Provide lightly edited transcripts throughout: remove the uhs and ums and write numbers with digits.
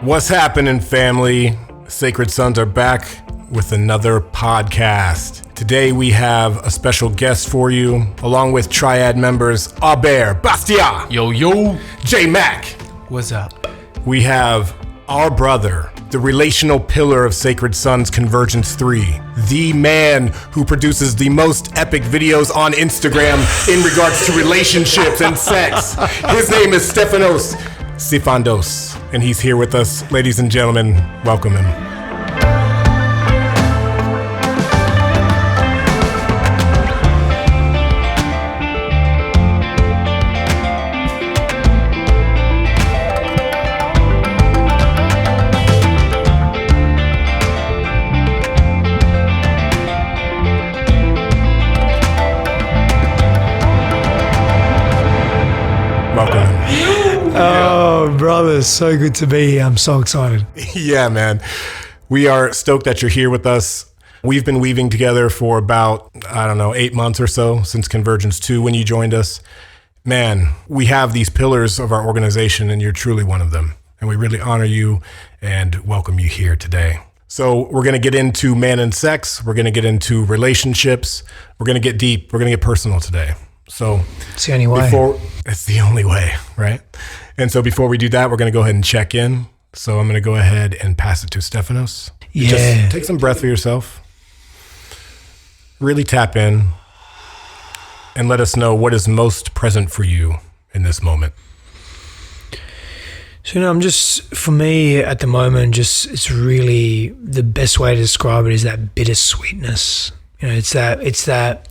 What's happening, family? Sacred Sons are back with another podcast. Today we have a special guest for you, along with Triad members Albert, Bastia, Yo, J-Mac. what's up? We have our brother, the relational pillar of Sacred Sons Convergence 3, the man who produces the most epic videos on Instagram in regards to relationships and sex. His name is Stefanos Sifandos, and he's here with us. Ladies and gentlemen, welcome him. Oh, brother, so good to be here. I'm so excited. Yeah, man. We are stoked that you're here with us. We've been weaving together for about, 8 months or so since Convergence 2 when you joined us. Man, we have these pillars of our organization and you're truly one of them. And we really honor you and welcome you here today. So we're going to get into man and sex. We're going to get into relationships. We're going to get deep. We're going to get personal today. So It's the only way. It's the only way, right? And so before we do that, we're going to go ahead and check in. So I'm going to go ahead and pass it to Stefanos. Yeah. Just take some breath for yourself. Really tap in and let us know what is most present for you in this moment. So, for me at the moment, it's really the best way to describe it is that bittersweetness. It's that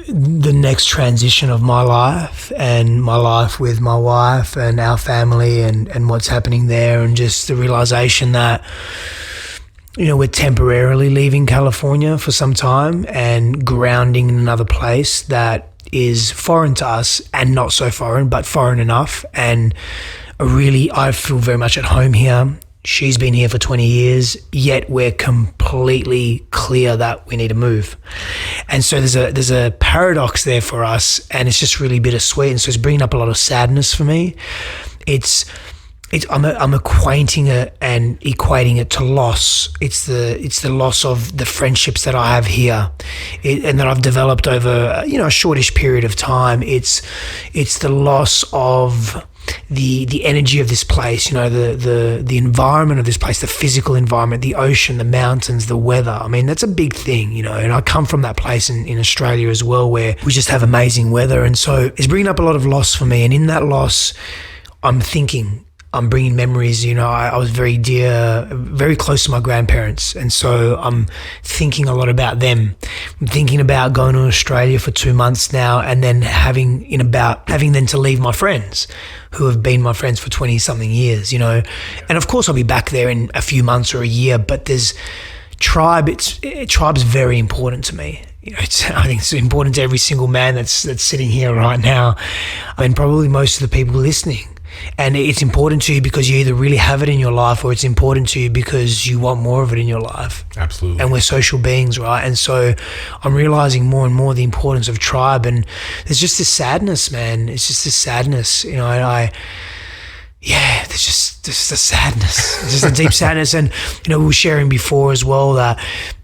the next transition of my life and my life with my wife and our family and what's happening there, and just the realization that, we're temporarily leaving California for some time and grounding in another place that is foreign to us and not so foreign, but foreign enough. And I feel very much at home here. She's been here for 20 years, yet we're completely clear that we need to move. And so there's a paradox there for us, and it's just really bittersweet. And so it's bringing up a lot of sadness for me. I'm acquainting it and equating it to loss. It's the loss of the friendships that I have here, and that I've developed over a shortish period of time. It's the loss of the energy of this place, the environment of this place, the physical environment, the ocean, the mountains, the weather. I mean, that's a big thing, and I come from that place in Australia as well, where we just have amazing weather. And so it's bringing up a lot of loss for me. And in that loss, I'm bringing memories. I was very close to my grandparents. And so I'm thinking a lot about them. I'm thinking about going to Australia for 2 months now, and then having then to leave my friends who have been my friends for 20 something years, And of course I'll be back there in a few months or a year, but there's tribe's very important to me. I think it's important to every single man that's sitting here right now, and probably most of the people listening. And it's important to you because you either really have it in your life, or it's important to you because you want more of it in your life. Absolutely. And we're social beings, right? And so I'm realizing more and more the importance of tribe. And there's just this sadness, man. It's just this sadness. There's just a sadness. It's just a deep sadness. And, we were sharing before as well that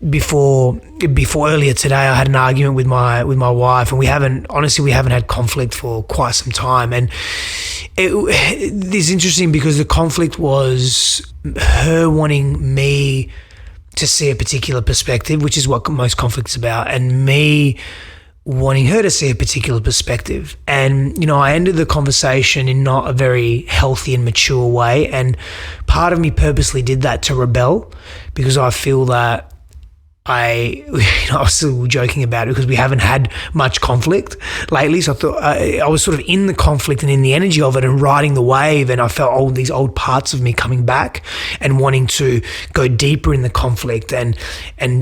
before earlier today, I had an argument with my wife, and we haven't had conflict for quite some time. And it's interesting because the conflict was her wanting me to see a particular perspective, which is what most conflict's about, and me wanting her to see a particular perspective. And, I ended the conversation in not a very healthy and mature way. And part of me purposely did that to rebel, because I feel that I was still joking about it because we haven't had much conflict lately. So I thought I was sort of in the conflict and in the energy of it and riding the wave. And I felt all these old parts of me coming back and wanting to go deeper in the conflict and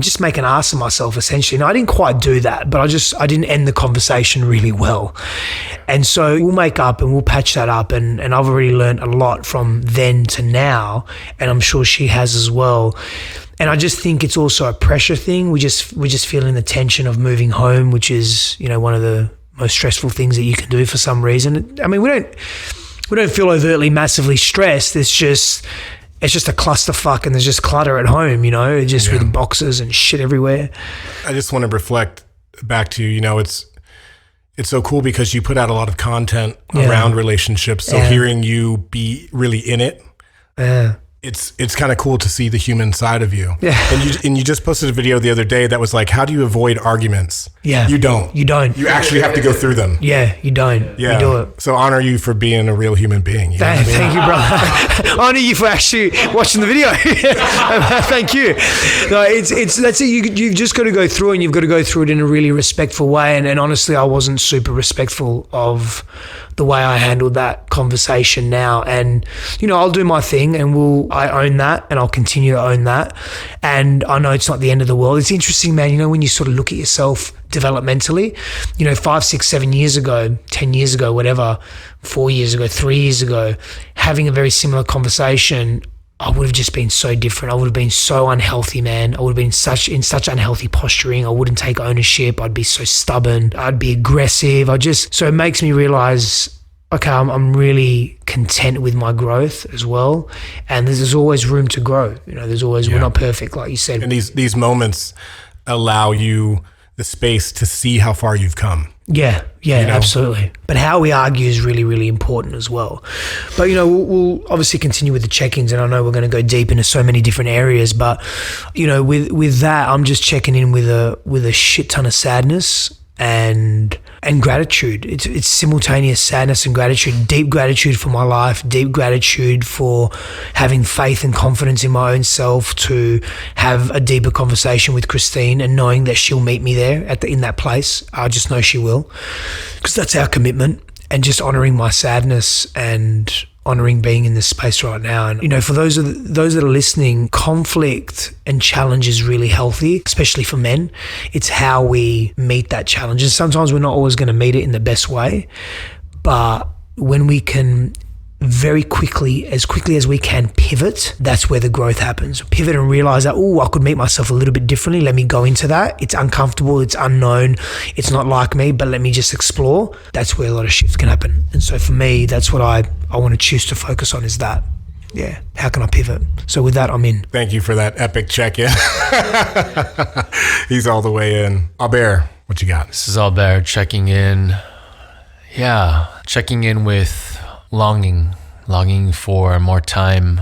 just make an ass of myself, essentially. And I didn't quite do that, but I didn't end the conversation really well. And so we'll make up and we'll patch that up. And I've already learned a lot from then to now, and I'm sure she has as well. And I just think it's also a pressure thing. We're just feeling the tension of moving home, which is, one of the most stressful things that you can do for some reason. I mean, we don't feel overtly massively stressed. It's just a clusterfuck, and there's just clutter at home, just with boxes and shit everywhere. I just want to reflect back to, it's so cool because you put out a lot of content around relationships. So hearing you be really in it, it's kind of cool to see the human side of you. Yeah. And you just posted a video the other day that was like, how do you avoid arguments? Yeah. You don't. You actually have to go through them. Yeah, you don't. Yeah. You do it. So honor you for being a real human being. Thank you, brother. Honor you for actually watching the video. Thank you. No, that's it. You've just got to go through, and you've got to go through it in a really respectful way. And honestly, I wasn't super respectful of the way I handled that conversation now. And, I'll do my thing, and I own that, and I'll continue to own that. And I know it's not the end of the world. It's interesting, man, when you sort of look at yourself developmentally, 5, 6, 7 years ago, 10 years ago, whatever, 4 years ago, 3 years ago, having a very similar conversation, I would have just been so different. I would have been so unhealthy, man. I would have been in such unhealthy posturing. I wouldn't take ownership. I'd be so stubborn. I'd be aggressive. So it makes me realize, okay, I'm really content with my growth as well. And there's always room to grow. There's always, we're not perfect, like you said. And these moments allow you the space to see how far you've come. Yeah, absolutely. But how we argue is really, really important as well. But, we'll obviously continue with the check-ins, and I know we're going to go deep into so many different areas, but, with that, I'm just checking in with a shit ton of sadness and gratitude. It's simultaneous sadness and gratitude, deep gratitude for my life, deep gratitude for having faith and confidence in my own self to have a deeper conversation with Christine, and knowing that she'll meet me there in that place. I just know she will, because that's our commitment. And just honoring my sadness and honoring being in this space right now. And, for those that are listening, conflict and challenge is really healthy, especially for men. It's how we meet that challenge. And sometimes we're not always going to meet it in the best way, but when we can very quickly as we can pivot, that's where the growth happens. Pivot and realize that, I could meet myself a little bit differently. Let me go into that. It's uncomfortable. It's unknown. It's not like me, but let me just explore. That's where a lot of shifts can happen. And so for me, that's what I want to choose to focus on, is that. Yeah. How can I pivot? So with that, I'm in. Thank you for that epic check-in. He's all the way in. Albert, what you got? This is Albert checking in. Yeah. Checking in with longing for more time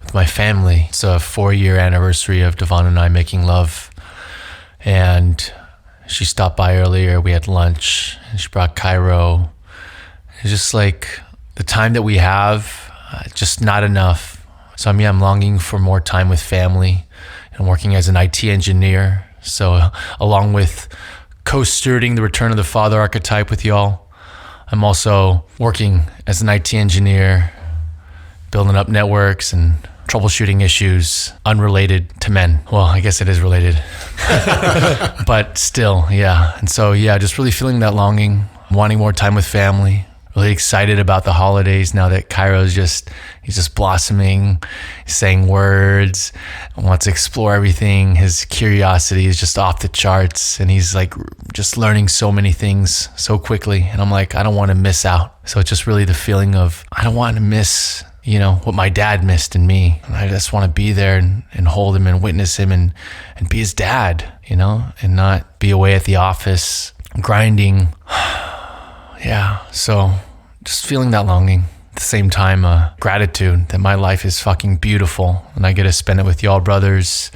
with my family. It's a 4-year anniversary of Devon and I making love, and she stopped by earlier. We had lunch, and she brought Cairo. It's just like the time that we have, just not enough. So I'm longing for more time with family, and working as an IT engineer. So along with co-stewarding the Return of the Father archetype with y'all, I'm also working as an IT engineer, building up networks and troubleshooting issues unrelated to men. Well, I guess it is related, but still, yeah. And so, just really feeling that longing, wanting more time with family, really excited about the holidays now that Cairo's he's just blossoming, he's saying words, wants to explore everything. His curiosity is just off the charts, and he's like just learning so many things so quickly. And I'm like, I don't want to miss out. So it's just really the feeling of, I don't want to miss, what my dad missed in me. And I just want to be there and hold him and witness him and be his dad, and not be away at the office grinding. Yeah. So just feeling that longing. At the same time, gratitude that my life is fucking beautiful, and I get to spend it with y'all brothers.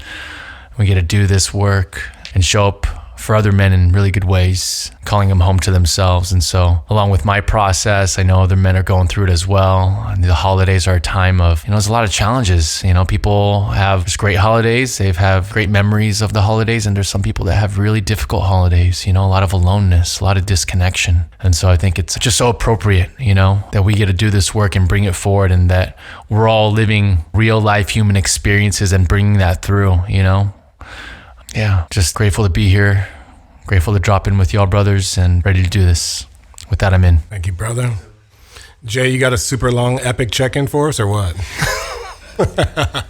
We get to do this work and show up for other men in really good ways, calling them home to themselves. And so along with my process, I know other men are going through it as well. And the holidays are a time of, there's a lot of challenges. People have just great holidays. They have great memories of the holidays. And there's some people that have really difficult holidays, a lot of aloneness, a lot of disconnection. And so I think it's just so appropriate, that we get to do this work and bring it forward, and that we're all living real life human experiences and bringing that through, Yeah, just grateful to be here, grateful to drop in with y'all brothers, and ready to do this. With that, I'm in. Thank you, brother. Jay, you got a super long epic check-in for us, or what?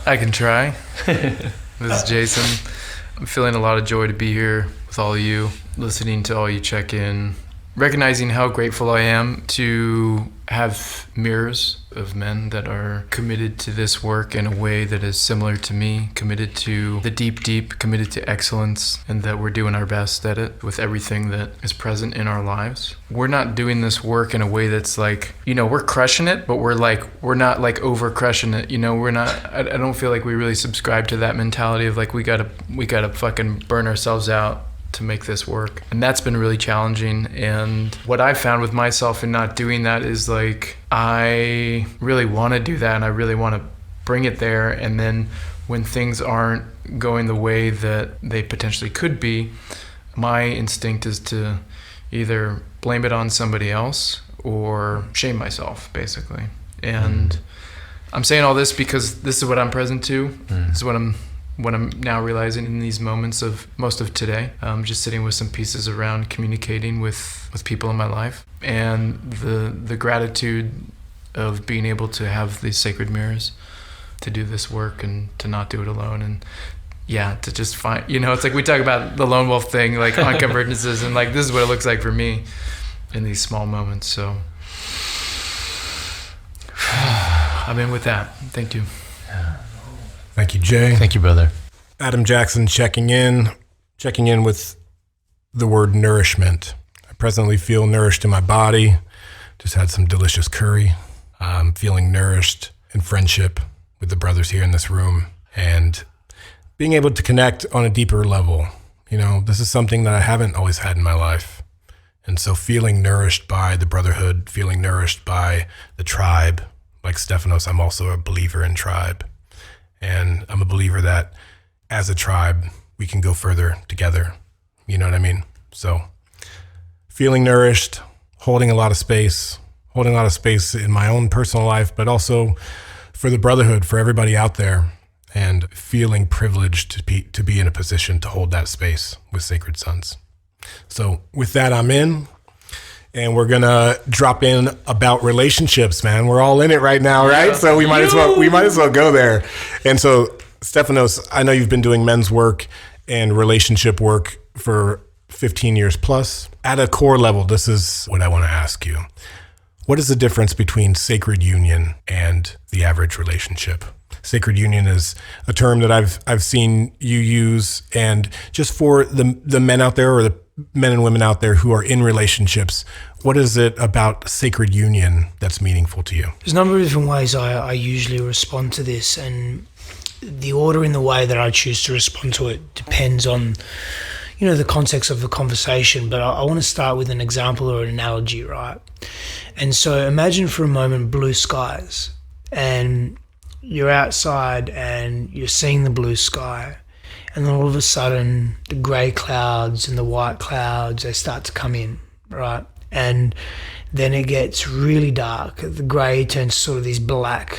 I can try. This is Jason. I'm feeling a lot of joy to be here with all of you, listening to all you check in, recognizing how grateful I am to have mirrors of men that are committed to this work in a way that is similar to me, committed to the deep, committed to excellence, and that we're doing our best at it with everything that is present in our lives. We're not doing this work in a way that's like, we're crushing it, but we're not like over crushing it. We're not, I don't feel like we really subscribe to that mentality of like, we gotta fucking burn ourselves out to make this work. And that's been really challenging. And what I found with myself in not doing that is like, I really want to do that and I really want to bring it there. And then when things aren't going the way that they potentially could be, my instinct is to either blame it on somebody else or shame myself, basically. And I'm saying all this because this is what I'm present to. This is what I'm now realizing in these moments of most of today, just sitting with some pieces around communicating with people in my life, and the gratitude of being able to have these sacred mirrors to do this work and to not do it alone, and to just find, it's like we talk about the lone wolf thing, like on convergences, and like this is what it looks like for me in these small moments. So I'm in with that. Thank you. Thank you, Jay. Thank you, brother. Adam Jackson checking in with the word nourishment. I presently feel nourished in my body. Just had some delicious curry. I'm feeling nourished in friendship with the brothers here in this room and being able to connect on a deeper level. This is something that I haven't always had in my life. And so feeling nourished by the brotherhood, feeling nourished by the tribe, like Stephanos, I'm also a believer in tribe. And I'm a believer that as a tribe, we can go further together. You know what I mean? So feeling nourished, holding a lot of space in my own personal life, but also for the brotherhood, for everybody out there, and feeling privileged to be in a position to hold that space with Sacred Sons. So with that, I'm in. And we're gonna drop in about relationships, man. We're all in it right now, right? Yeah. So we might as well go there. And so, Stephanos, I know you've been doing men's work and relationship work for 15 years plus. At a core level, this is what I want to ask you. What is the difference between sacred union and the average relationship? Sacred union is a term that I've seen you use, and just for the men out there, or the men and women out there who are in relationships, what is it about sacred union that's meaningful to you? There's a number of different ways I usually respond to this, and the order in the way that I choose to respond to it depends on, the context of the conversation. But I want to start with an example or an analogy, right? And so imagine for a moment blue skies, and you're outside and you're seeing the blue sky. And then all of a sudden, the grey clouds and the white clouds, they start to come in, right? And then it gets really dark. The grey turns sort of these dark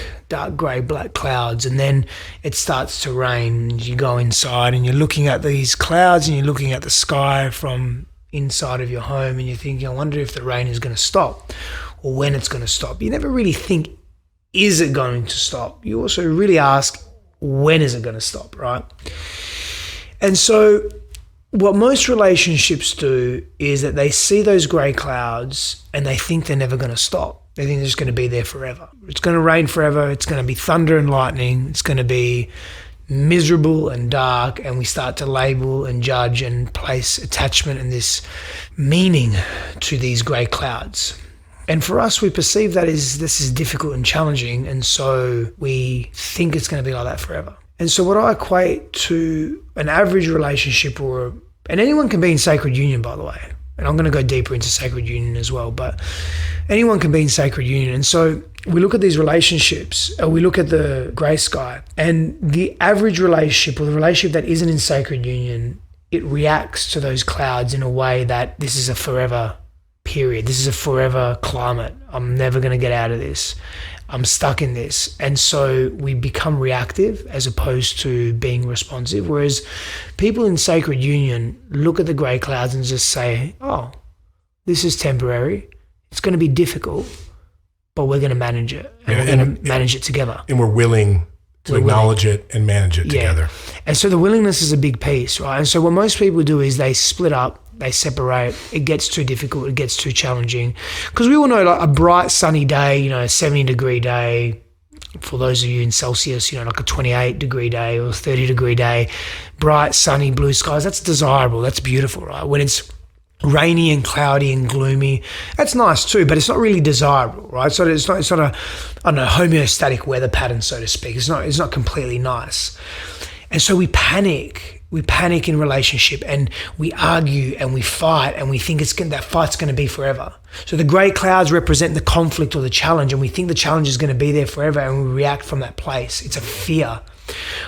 grey, black clouds. And then it starts to rain. You go inside and you're looking at these clouds and you're looking at the sky from inside of your home, and you're thinking, I wonder if the rain is going to stop or when it's going to stop. You never really think, is it going to stop? You also really ask, when is it going to stop, right? And so what most relationships do is that they see those grey clouds and they think they're never going to stop. They think they're just going to be there forever. It's going to rain forever. It's going to be thunder and lightning. It's going to be miserable and dark. And we start to label and judge and place attachment and this meaning to these grey clouds. And for us, we perceive that this is difficult and challenging. And so we think it's going to be like that forever. And so what I equate to an average relationship, and anyone can be in sacred union, by the way, and I'm going to go deeper into sacred union as well, but anyone can be in sacred union. And so we look at these relationships, we look at the grey sky, and the average relationship, or the relationship that isn't in sacred union, it reacts to those clouds in a way that this is a forever period. This is a forever climate. I'm never going to get out of this. I'm stuck in this. And so we become reactive as opposed to being responsive. Whereas people in sacred union look at the grey clouds and just say, oh, this is temporary. It's going to be difficult, but we're going to manage it. And we're going to manage it together. And we're willing to acknowledge it and manage it together. And so the willingness is a big piece, right? And so what most people do is they split up they separate. It gets too difficult. It gets too challenging. Because we all know, like, a bright sunny day, a 70-degree day, for those of you in Celsius, like a 28-degree day or 30-degree day, bright, sunny, blue skies, that's desirable. That's beautiful, right? When it's rainy and cloudy and gloomy, that's nice too, but it's not really desirable, right? So it's not a, I don't know, homeostatic weather pattern, so to speak. It's not completely nice. And so we panic in relationship, and we argue and we fight, and we think that fight's going to be forever. So the grey clouds represent the conflict or the challenge, and we think the challenge is going to be there forever, and we react from that place. It's a fear.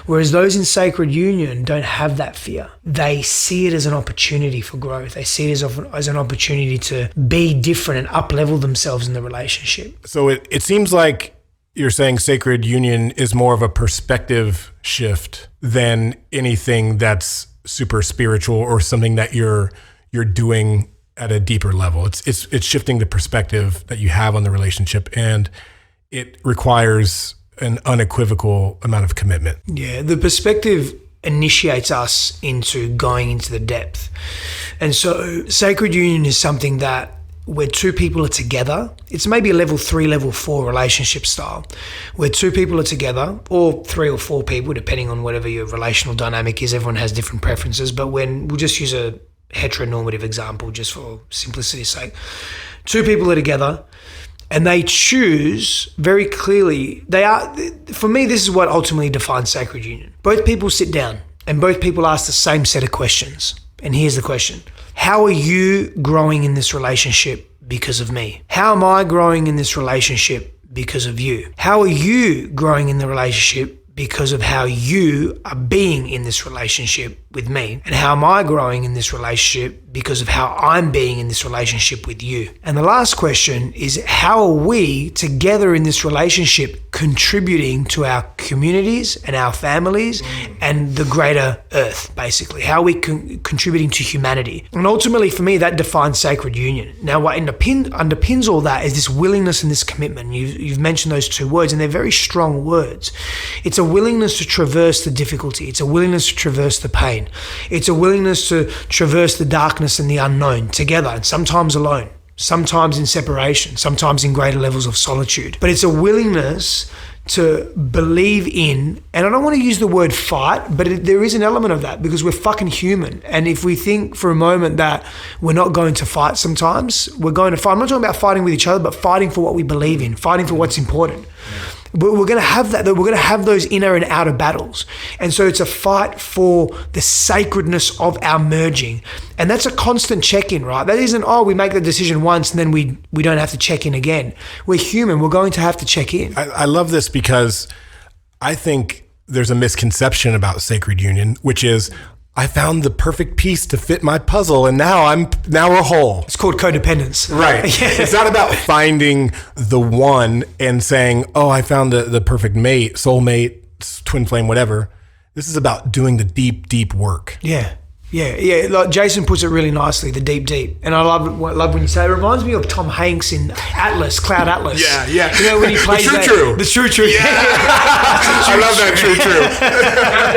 Whereas those in sacred union don't have that fear. They see it as an opportunity for growth. They see it as an opportunity to be different and up-level themselves in the relationship. So it seems like you're saying sacred union is more of a perspective shift than anything that's super spiritual or something that you're doing at a deeper level. It's shifting the perspective that you have on the relationship, and it requires an unequivocal amount of commitment. Yeah, the perspective initiates us into going into the depth. And so sacred union is something that where two people are together. It's maybe a level 3, level 4 relationship style, where two people are together, or 3 or 4 people, depending on whatever your relational dynamic is. Everyone has different preferences, but we'll just use a heteronormative example just for simplicity's sake. Two people are together, and they choose very clearly. For me, this is what ultimately defines sacred union. Both people sit down and both people ask the same set of questions. And here's the question. How are you growing in this relationship because of me? How am I growing in this relationship because of you? How are you growing in the relationship because of how you are being in this relationship with me? And how am I growing in this relationship because of how I'm being in this relationship with you? And the last question is, how are we together in this relationship contributing to our communities and our families and the greater earth, basically? How are we contributing to humanity? And ultimately, for me, that defines sacred union. Now, what underpins all that is this willingness and this commitment. You've mentioned those two words, and they're very strong words. It's a willingness to traverse the difficulty. It's a willingness to traverse the pain. It's a willingness to traverse the darkness and the unknown together, and sometimes alone, sometimes in separation, sometimes in greater levels of solitude. But it's a willingness to believe in, and I don't want to use the word fight, but there is an element of that, because we're fucking human. And if we think for a moment that we're not going to fight sometimes, we're going to fight. I'm not talking about fighting with each other, but fighting for what we believe in, fighting for what's important. We're going to have that. We're going to have those inner and outer battles. And so it's a fight for the sacredness of our merging. And that's a constant check-in, right? That isn't, we make the decision once and then we don't have to check in again. We're human. We're going to have to check in. I love this because I think there's a misconception about sacred union, which is, I found the perfect piece to fit my puzzle, and now we're whole. It's called codependence. Right. Yeah. It's not about finding the one and saying, I found the perfect mate, soulmate, twin flame, whatever. This is about doing the deep, deep work. Yeah. Yeah. Like Jason puts it really nicely, the deep, deep. And I love when you say it. It reminds me of Tom Hanks in Atlas, Cloud Atlas. Yeah. You know, when he plays the true. The true. Yeah. I love that true.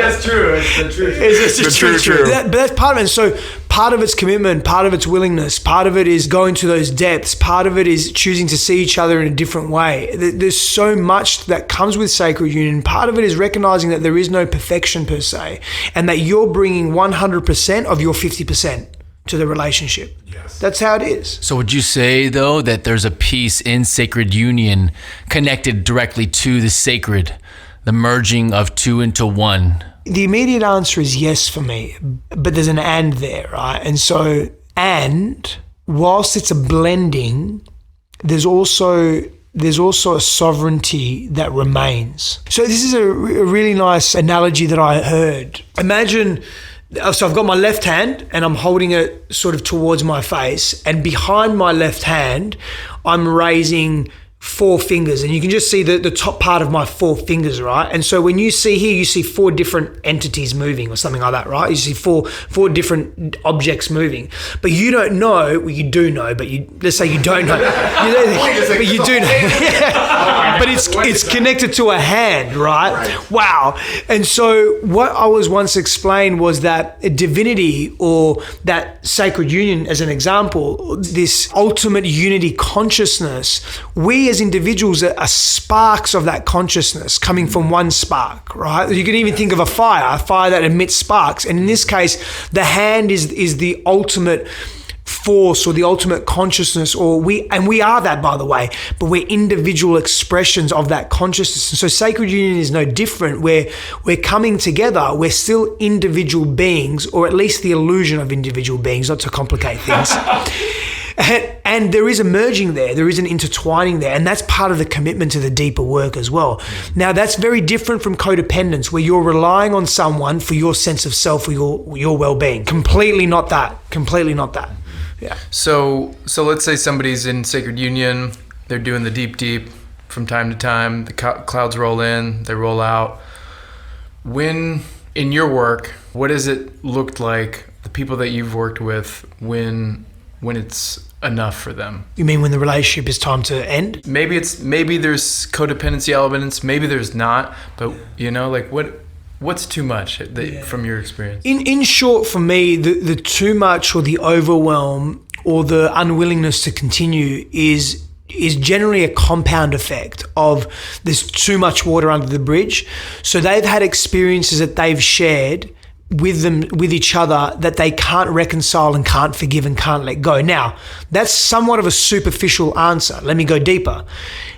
That's true. It's the true. It's the true. But that's part of it. And so part of it's commitment, part of it's willingness, part of it is going to those depths, part of it is choosing to see each other in a different way. There's so much that comes with sacred union. Part of it is recognizing that there is no perfection per se, and that you're bringing 100% of your 50% to the relationship. Yes. That's how it is. So would you say, though, that there's a piece in sacred union connected directly to the sacred, the merging of two into one? The immediate answer is yes for me, but there's an and there, right? And so, whilst it's a blending, there's also a sovereignty that remains. So this is a really nice analogy that I heard. Imagine, so I've got my left hand and I'm holding it sort of towards my face, and behind my left hand, I'm raising 4 fingers, and you can just see the top part of my 4 fingers, right? And so when you see here, you see 4 different entities moving or something like that, right? You see four different objects moving, but you don't know. Well, you do know, but let's say you don't know. But you do know. Yeah. But it's connected to a hand, right? Wow. And so what I was once explained was that divinity, or that sacred union as an example, this ultimate unity consciousness, we as individuals are sparks of that consciousness coming from one spark, right? You can even think of a fire that emits sparks. And in this case, the hand is the ultimate force, or the ultimate consciousness, we are that, by the way, but we're individual expressions of that consciousness. And so sacred union is no different. We're coming together. We're still individual beings, or at least the illusion of individual beings, not to complicate things. And there is a merging there. There is an intertwining there. And that's part of the commitment to the deeper work as well. Now, that's very different from codependence, where you're relying on someone for your sense of self or your well-being. Completely not that. Completely not that. Yeah. So let's say somebody's in sacred union. They're doing the deep from time to time. The clouds roll in, they roll out. When, in your work, what has it looked like, the people that you've worked with, when it's enough for them? You mean when the relationship is time to end? Maybe there's codependency elements, maybe there's not, but what's too much from your experience? In short, for me, the too much, or the overwhelm, or the unwillingness to continue is generally a compound effect of there's too much water under the bridge. So they've had experiences that they've shared with each other that they can't reconcile and can't forgive and can't let go. Now, that's somewhat of a superficial answer. Let me go deeper.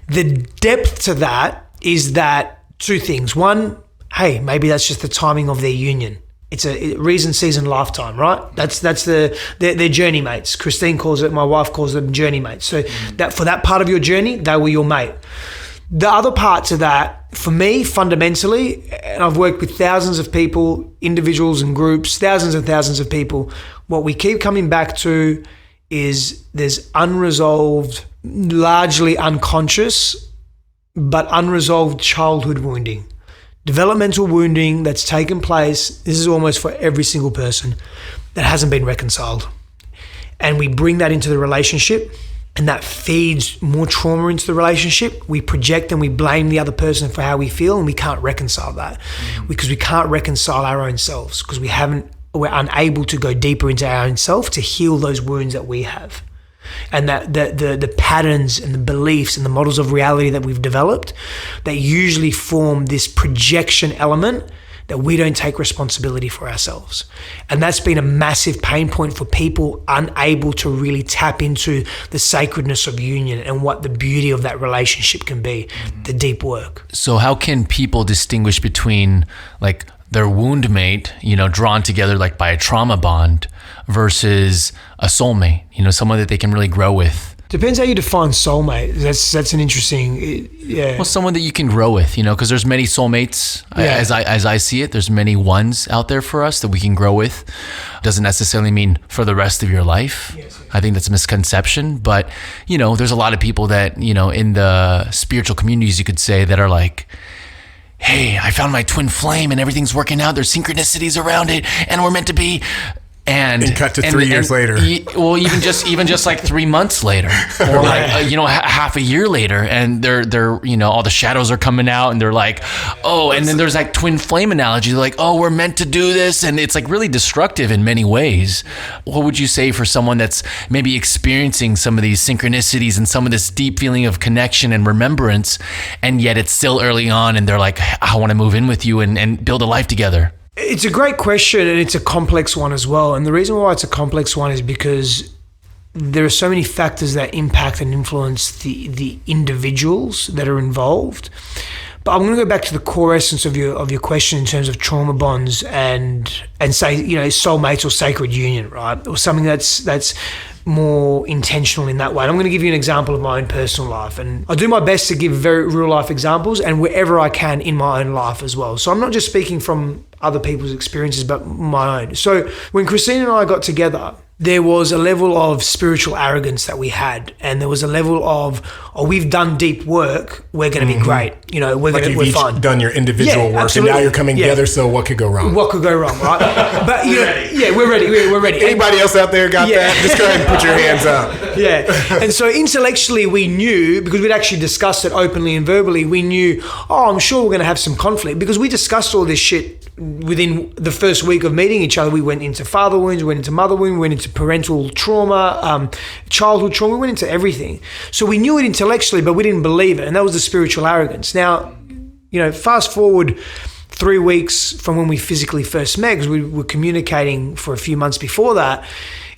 The depth to that is that 2 things. One, hey, maybe that's just the timing of their union. It's a reason, season, lifetime, right? That's their journey mates. Christine calls it, my wife calls them journey mates. So that for that part of your journey, they were your mate. The other part to that, for me, fundamentally, and I've worked with thousands of people, individuals and groups, thousands and thousands of people, what we keep coming back to is there's unresolved, largely unconscious, but unresolved childhood wounding. Developmental wounding that's taken place, this is almost for every single person, that hasn't been reconciled. And we bring that into the relationship, and that feeds more trauma into the relationship. We project and we blame the other person for how we feel, and we can't reconcile that because we can't reconcile our own selves, because we're unable to go deeper into our own self to heal those wounds that we have. And that the patterns and the beliefs and the models of reality that we've developed, that usually form this projection element that we don't take responsibility for ourselves. And that's been a massive pain point for people unable to really tap into the sacredness of union and what the beauty of that relationship can be, the deep work. So how can people distinguish between like their wound mate, drawn together like by a trauma bond, versus a soulmate, someone that they can really grow with? Depends how you define soulmate. That's an interesting, yeah. Well, someone that you can grow with, because there's many soulmates. Yeah. As I see it, there's many ones out there for us that we can grow with. Doesn't necessarily mean for the rest of your life. Yes. I think that's a misconception. But there's a lot of people that in the spiritual communities, you could say, that are like, hey, I found my twin flame and everything's working out. There's synchronicities around it, and we're meant to be. And cut to 3 years later. Well, even just like 3 months later, or like half a year later, and they're all the shadows are coming out, and they're like, oh, and then there's like twin flame analogy, they're like, oh, we're meant to do this, and it's like really destructive in many ways. What would you say for someone that's maybe experiencing some of these synchronicities and some of this deep feeling of connection and remembrance, and yet it's still early on, and they're like, I want to move in with you and build a life together? It's a great question, and it's a complex one as well. And the reason why it's a complex one is because there are so many factors that impact and influence the individuals that are involved. But I'm going to go back to the core essence of your question in terms of trauma bonds and say, soulmates or sacred union, right? Or something that's more intentional in that way. And I'm going to give you an example of my own personal life, and I do my best to give very real life examples and wherever I can in my own life as well. So I'm not just speaking from other people's experiences, but my own. So when Christine and I got together, there was a level of spiritual arrogance that we had, and there was a level of, oh, we've done deep work, we're going to be great. You know, we're You've fine. done your individual work, absolutely. and now you're coming together. So what could go wrong? What could go wrong, right? But we're ready. We're ready. Anybody else out there got that? Just go ahead and put your hands up. Yeah. And so intellectually we knew, because we'd actually discussed it openly and verbally, we knew, I'm sure we're going to have some conflict, because we discussed all this shit within the first week of meeting each other. We went into father wounds, we went into mother wounds, we went into parental trauma, childhood trauma, we went into everything. So we knew it intellectually, but we didn't believe it. And that was the spiritual arrogance. Now, fast forward 3 weeks from when we physically first met, because we were communicating for a few months before that.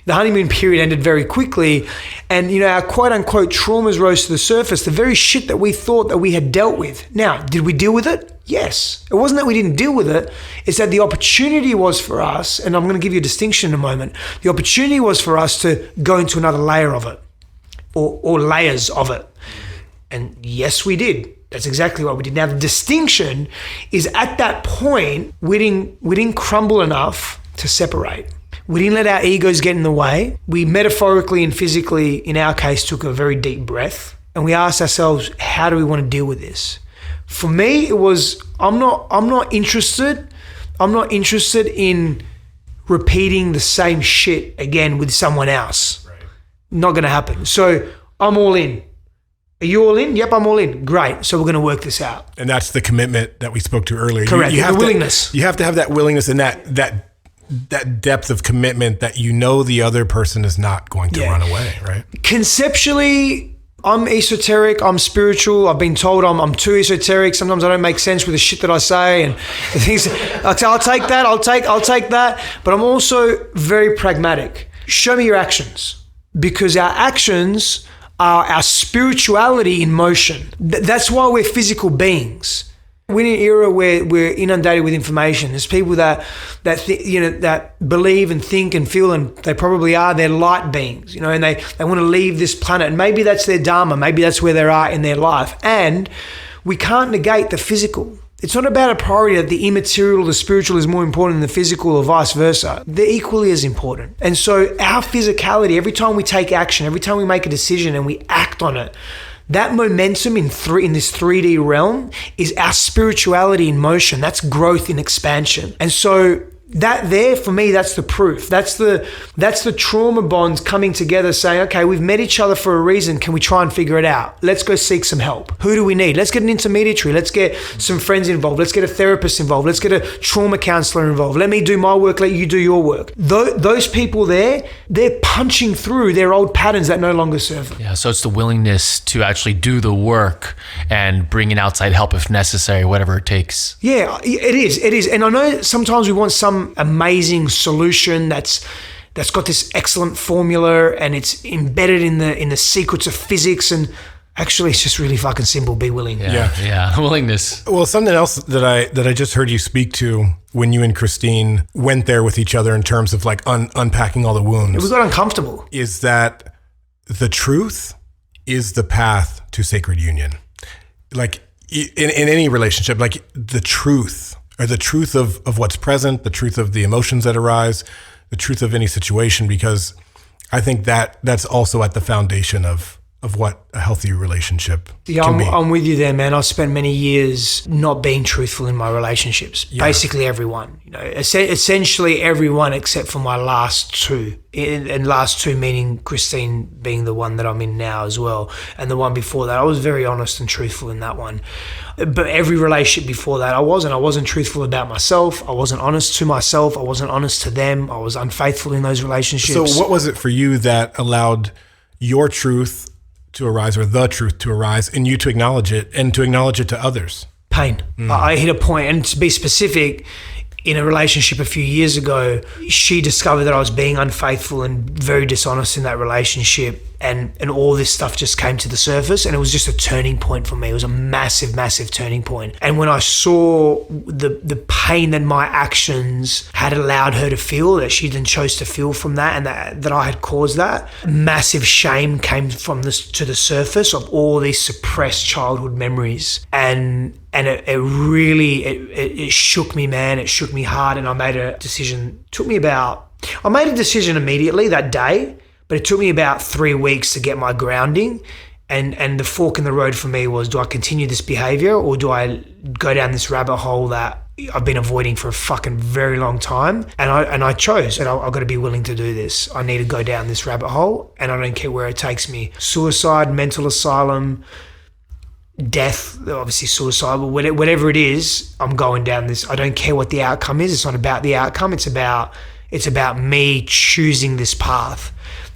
The honeymoon period ended very quickly, and our quote-unquote traumas rose to the surface, the very shit that we thought that we had dealt with. Now, did we deal with it? Yes. It wasn't that we didn't deal with it, it's that the opportunity was for us, and I'm going to give you a distinction in a moment, the opportunity was for us to go into another layer of it, or layers of it. And yes, we did. That's exactly what we did. Now, the distinction is at that point, we didn't crumble enough to separate. We didn't let our egos get in the way. We metaphorically and physically, in our case, took a very deep breath, and we asked ourselves, how do we want to deal with this? For me, it was, I'm not interested in repeating the same shit again with someone else. Right. Not going to happen. So I'm all in. Are you all in? Yep, I'm all in. Great. So we're going to work this out. And that's the commitment that we spoke to earlier. Correct. You have the willingness. You have to have that willingness and that depth of commitment that the other person is not going to run away, right? Conceptually, I'm esoteric, I'm spiritual. I've been told I'm too esoteric. Sometimes I don't make sense with the shit that I say and things. I'll take that, I'll take that. But I'm also very pragmatic. Show me your actions, because our actions are our spirituality in motion. That's why we're physical beings. We're in an era where we're inundated with information. There's people that believe and think and feel, and they probably are, they're light beings, and they want to leave this planet. And maybe that's their dharma. Maybe that's where they are in their life. And we can't negate the physical. It's not about a priority that the immaterial or the spiritual is more important than the physical or vice versa. They're equally as important. And so our physicality, every time we take action, every time we make a decision and we act on it, that momentum in this 3D realm is our spirituality in motion. That's growth in expansion. And so that there, for me, that's the proof. That's the trauma bonds coming together saying, okay, we've met each other for a reason. Can we try and figure it out? Let's go seek some help. Who do we need? Let's get an intermediary. Let's get some friends involved. Let's get a therapist involved. Let's get a trauma counselor involved. Let me do my work. Let you do your work. Those people there, they're punching through their old patterns that no longer serve them. Yeah, so it's the willingness to actually do the work and bring in outside help if necessary, whatever it takes. Yeah, it is. And I know sometimes we want some amazing solution that's got this excellent formula and it's embedded in the secrets of physics, and actually it's just really fucking simple. Be willing. Yeah. Willingness. Well, something else that I just heard you speak to when you and Christine went there with each other in terms of like unpacking all the wounds. We got uncomfortable. Is that the truth is the path to sacred union. Like in any relationship, like the truth, or the truth of what's present, the truth of the emotions that arise, the truth of any situation, because I think that's also at the foundation of what a healthy relationship can be. I'm with you there, man. I've spent many years not being truthful in my relationships. Yeah. Basically everyone, essentially everyone except for my last two. And last two meaning Christine being the one that I'm in now as well. And the one before that, I was very honest and truthful in that one. But every relationship before that, I wasn't truthful about myself. I wasn't honest to myself. I wasn't honest to them. I was unfaithful in those relationships. So what was it for you that allowed your truth to arise, or the truth to arise, and you to acknowledge it and to acknowledge it to others? Pain. I hit a point, and to be specific, in a relationship a few years ago, she discovered that I was being unfaithful and very dishonest in that relationship, and all this stuff just came to the surface, and it was just a turning point for me. It was a massive, massive turning point. And when I saw the pain that my actions had allowed her to feel, that she then chose to feel from that, and that I had caused that, massive shame came from this to the surface of all these suppressed childhood memories. And it really shook me, man. It shook me hard, and I made a decision. It took me about I made a decision immediately that day, but it took me about 3 weeks to get my grounding. And the fork in the road for me was, do I continue this behavior or do I go down this rabbit hole that I've been avoiding for a fucking very long time? And I chose, and I've got to be willing to do this. I need to go down this rabbit hole, and I don't care where it takes me. Suicide, mental asylum, death, obviously suicide, but whatever it is, I'm going down this. I don't care what the outcome is. It's not about the outcome. It's about me choosing this path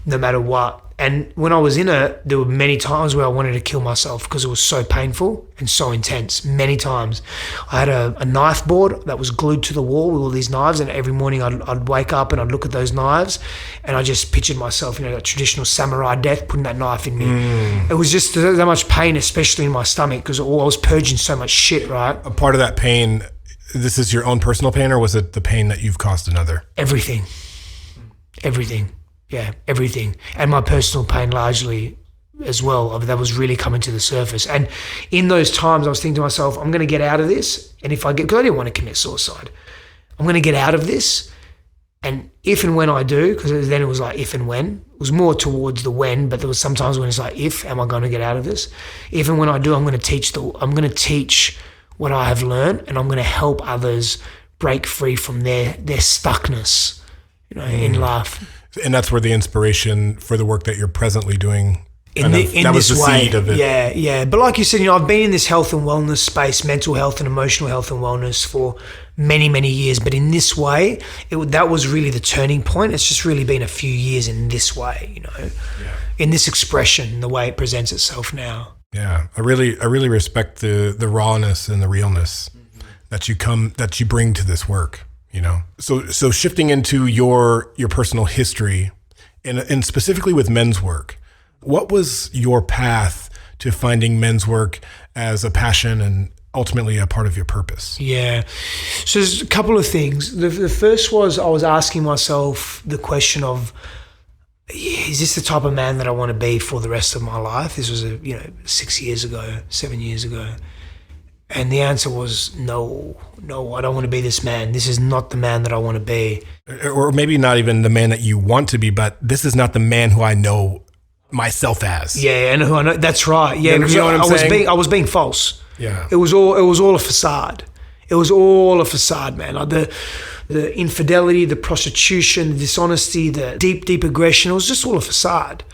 no matter what. And when I was in it, there were many times where I wanted to kill myself because it was so painful and so intense. Many times. I had a knife board that was glued to the wall with all these knives, and every morning I'd wake up and I'd look at those knives, and I just pictured myself, that traditional samurai death, putting that knife in me. It was just that much pain, especially in my stomach, because I was purging so much shit, right? A part of that pain, this is your own personal pain, or was it the pain that you've caused another? Everything. Yeah, everything. And my personal pain largely as well. That was really coming to the surface. And in those times, I was thinking to myself, I'm going to get out of this. And because I didn't want to commit suicide, I'm going to get out of this. And if and when I do, because then it was like if and when, it was more towards the when, but there was sometimes when it's like, if, am I going to get out of this? If and when I do, I'm going to teach what I have learned, and I'm going to help others break free from their stuckness, in life. And that's where the inspiration for the work that you're presently doing, that was the seed of it. Yeah. But like you said, I've been in this health and wellness space, mental health and emotional health and wellness for many, many years. But in this way, that was really the turning point. It's just really been a few years in this way, in this expression, the way it presents itself now. Yeah, I really respect the rawness and the realness that you bring to this work. So shifting into your personal history, and specifically with men's work, what was your path to finding men's work as a passion and ultimately a part of your purpose? Yeah, so there's a couple of things. The first was I was asking myself the question of, is this the type of man that I want to be for the rest of my life? This was 7 years ago. And the answer was no, I don't want to be this man. This is not the man that I want to be. Or maybe not even the man that you want to be, but this is not the man who I know myself as. Yeah, and who I know. That's right. Yeah, you know what I'm saying? I was being false. Yeah. It was all a facade. It was all a facade, man. Like the infidelity, the prostitution, the dishonesty, the deep aggression, it was just all a facade.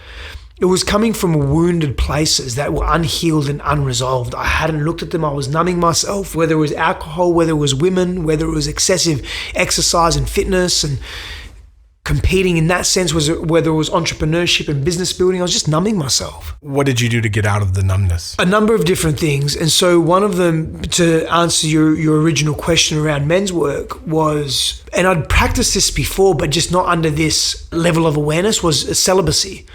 It was coming from wounded places that were unhealed and unresolved. I hadn't looked at them. I was numbing myself, whether it was alcohol, whether it was women, whether it was excessive exercise and fitness and competing in that sense, whether it was entrepreneurship and business building. I was just numbing myself. What did you do to get out of the numbness? A number of different things. And so one of them, to answer your original question around men's work, was, and I'd practiced this before, but just not under this level of awareness, was celibacy.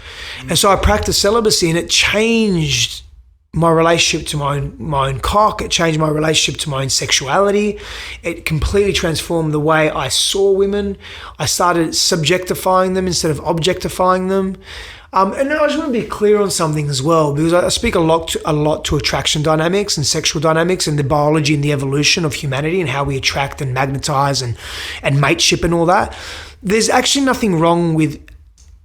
And so I practiced celibacy, and it changed my relationship to my own cock. It changed my relationship to my own sexuality. It completely transformed the way I saw women. I started subjectifying them instead of objectifying them. And I just want to be clear on something as well, because I speak a lot to attraction dynamics and sexual dynamics and the biology and the evolution of humanity and how we attract and magnetize and mateship and all that. There's actually nothing wrong with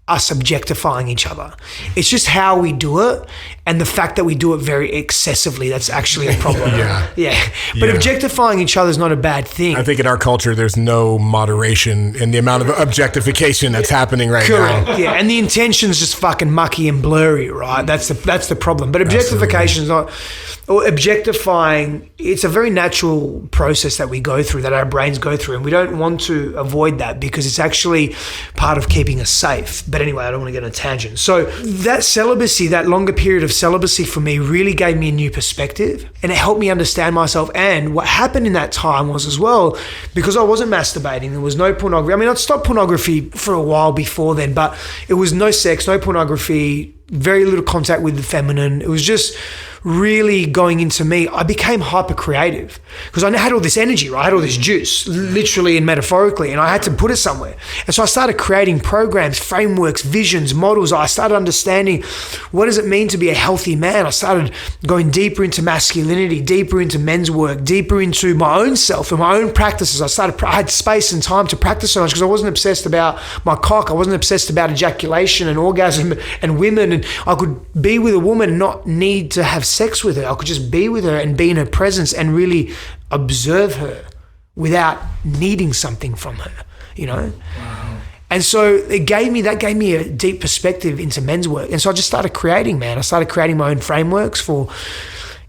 us objectifying each other. It's just how we do it, and the fact that we do it very excessively, that's actually a problem. Yeah. But objectifying each other is not a bad thing. I think in our culture, there's no moderation in the amount of objectification that's happening right now. Yeah, and the intention's just fucking mucky and blurry, right? That's the problem. But objectification is not, or objectifying, it's a very natural process that we go through, that our brains go through, and we don't want to avoid that because it's actually part of keeping us safe. But anyway, I don't want to get on a tangent. So that celibacy, that longer period of celibacy for me really gave me a new perspective, and it helped me understand myself. And what happened in that time was as well, because I wasn't masturbating, there was no pornography. I mean, I'd stopped pornography for a while before then, but it was no sex, no pornography, very little contact with the feminine. It was just really going into me, I became hyper creative because I had all this energy, right? I had all this juice, literally and metaphorically, and I had to put it somewhere. And so I started creating programs, frameworks, visions, models. I started understanding what does it mean to be a healthy man. I started going deeper into masculinity, deeper into men's work, deeper into my own self and my own practices. I had space and time to practice so much because I wasn't obsessed about my cock. I wasn't obsessed about ejaculation and orgasm and women. And I could be with a woman and not need to have sex with her. I could just be with her and be in her presence and really observe her without needing something from her, you know? Wow. And so that gave me a deep perspective into men's work. And so I just started creating, man. I started creating my own frameworks for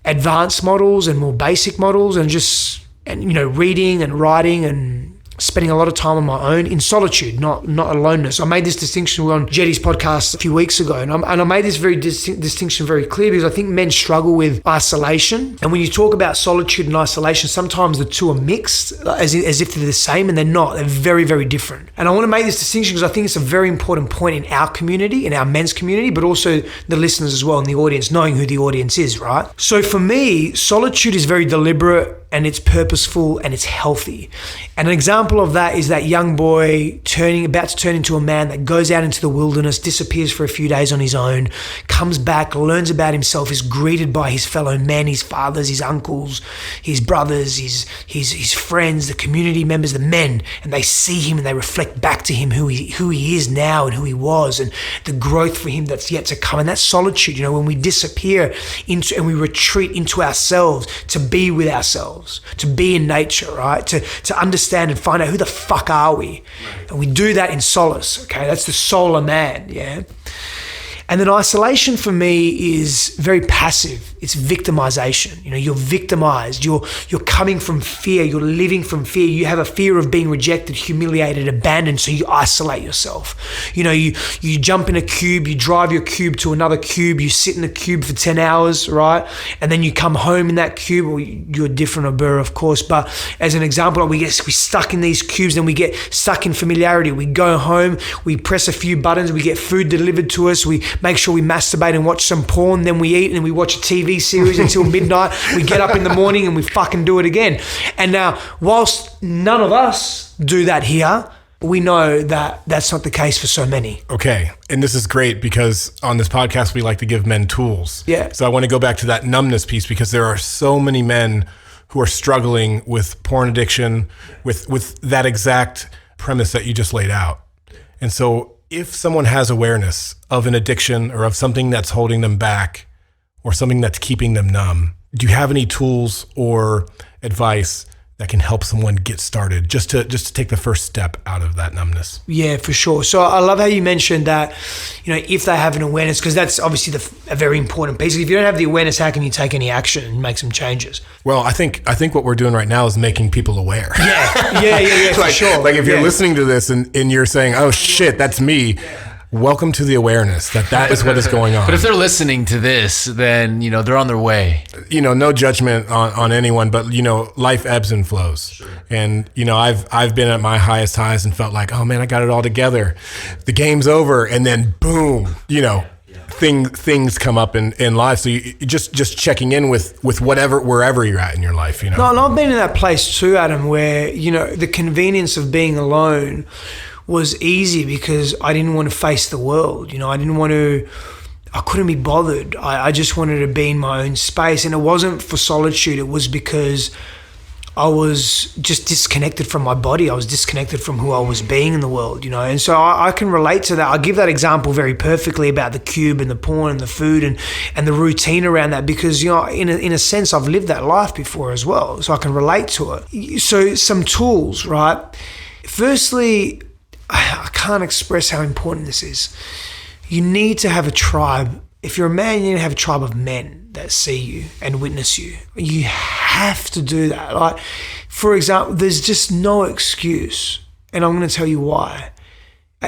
advanced models and more basic models and reading and writing and spending a lot of time on my own in solitude, not aloneness. I made this distinction on Jetty's podcast a few weeks ago, and I made this very distinction very clear because I think men struggle with isolation. And when you talk about solitude and isolation, sometimes the two are mixed as if they're the same, and they're not. They're very, very different. And I want to make this distinction because I think it's a very important point in our community, in our men's community, but also the listeners as well and the audience, knowing who the audience is, right? So for me, solitude is very deliberate and it's purposeful and it's healthy. And an example of that is that young boy about to turn into a man that goes out into the wilderness, disappears for a few days on his own, comes back, learns about himself, is greeted by his fellow men, his fathers, his uncles, his brothers, his friends, the community members, the men, and they see him and they reflect back to him who he is now and who he was and the growth for him that's yet to come. And that's solitude, when we disappear into and we retreat into ourselves to be with ourselves, to be in nature, right? To understand and find out who the fuck are we? Right. And we do that in solace, okay? That's the soul of man, yeah? And then isolation for me is very passive. It's victimization. You're victimized. You're coming from fear. You're living from fear. You have a fear of being rejected, humiliated, abandoned, so you isolate yourself. You jump in a cube, you drive your cube to another cube, you sit in the cube for 10 hours, right? And then you come home in that cube, or you're different, Abur, of course, but as an example, we stuck in these cubes, then we get stuck in familiarity. We go home, we press a few buttons, we get food delivered to us, we make sure we masturbate and watch some porn, then we eat and we watch a TV series until midnight. We get up in the morning and we fucking do it again. And now, whilst none of us do that here, we know that that's not the case for so many. Okay. And this is great because on this podcast, we like to give men tools. Yeah. So I want to go back to that numbness piece because there are so many men who are struggling with porn addiction, with that exact premise that you just laid out. And so if someone has awareness of an addiction or of something that's holding them back or something that's keeping them numb, do you have any tools or advice that can help someone get started just to take the first step out of that numbness? Yeah, for sure. So I love how you mentioned that, if they have an awareness, because that's obviously a very important piece. If you don't have the awareness, how can you take any action and make some changes? Well, I think what we're doing right now is making people aware. Yeah, for sure. Like if you're listening to this and you're saying, oh shit, that's me. Welcome to the awareness that is what is going on. But if they're listening to this, then, they're on their way. No judgment on anyone, but, life ebbs and flows. Sure. And, I've been at my highest highs and felt like, oh man, I got it all together. The game's over. And then boom, things come up in life. So you just checking in with wherever you're at in your life, No, and I've been in that place too, Adam, where, the convenience of being alone was easy because I didn't want to face the world. I couldn't be bothered. I just wanted to be in my own space. And it wasn't for solitude. It was because I was just disconnected from my body. I was disconnected from who I was being in the world, And so I can relate to that. I give that example very perfectly about the cube and the porn and the food and the routine around that because, in a sense, I've lived that life before as well. So I can relate to it. So some tools, right? Firstly, I can't express how important this is. You need to have a tribe. If you're a man, you need to have a tribe of men that see you and witness you. You have to do that. Like, for example, there's just no excuse. And I'm going to tell you why.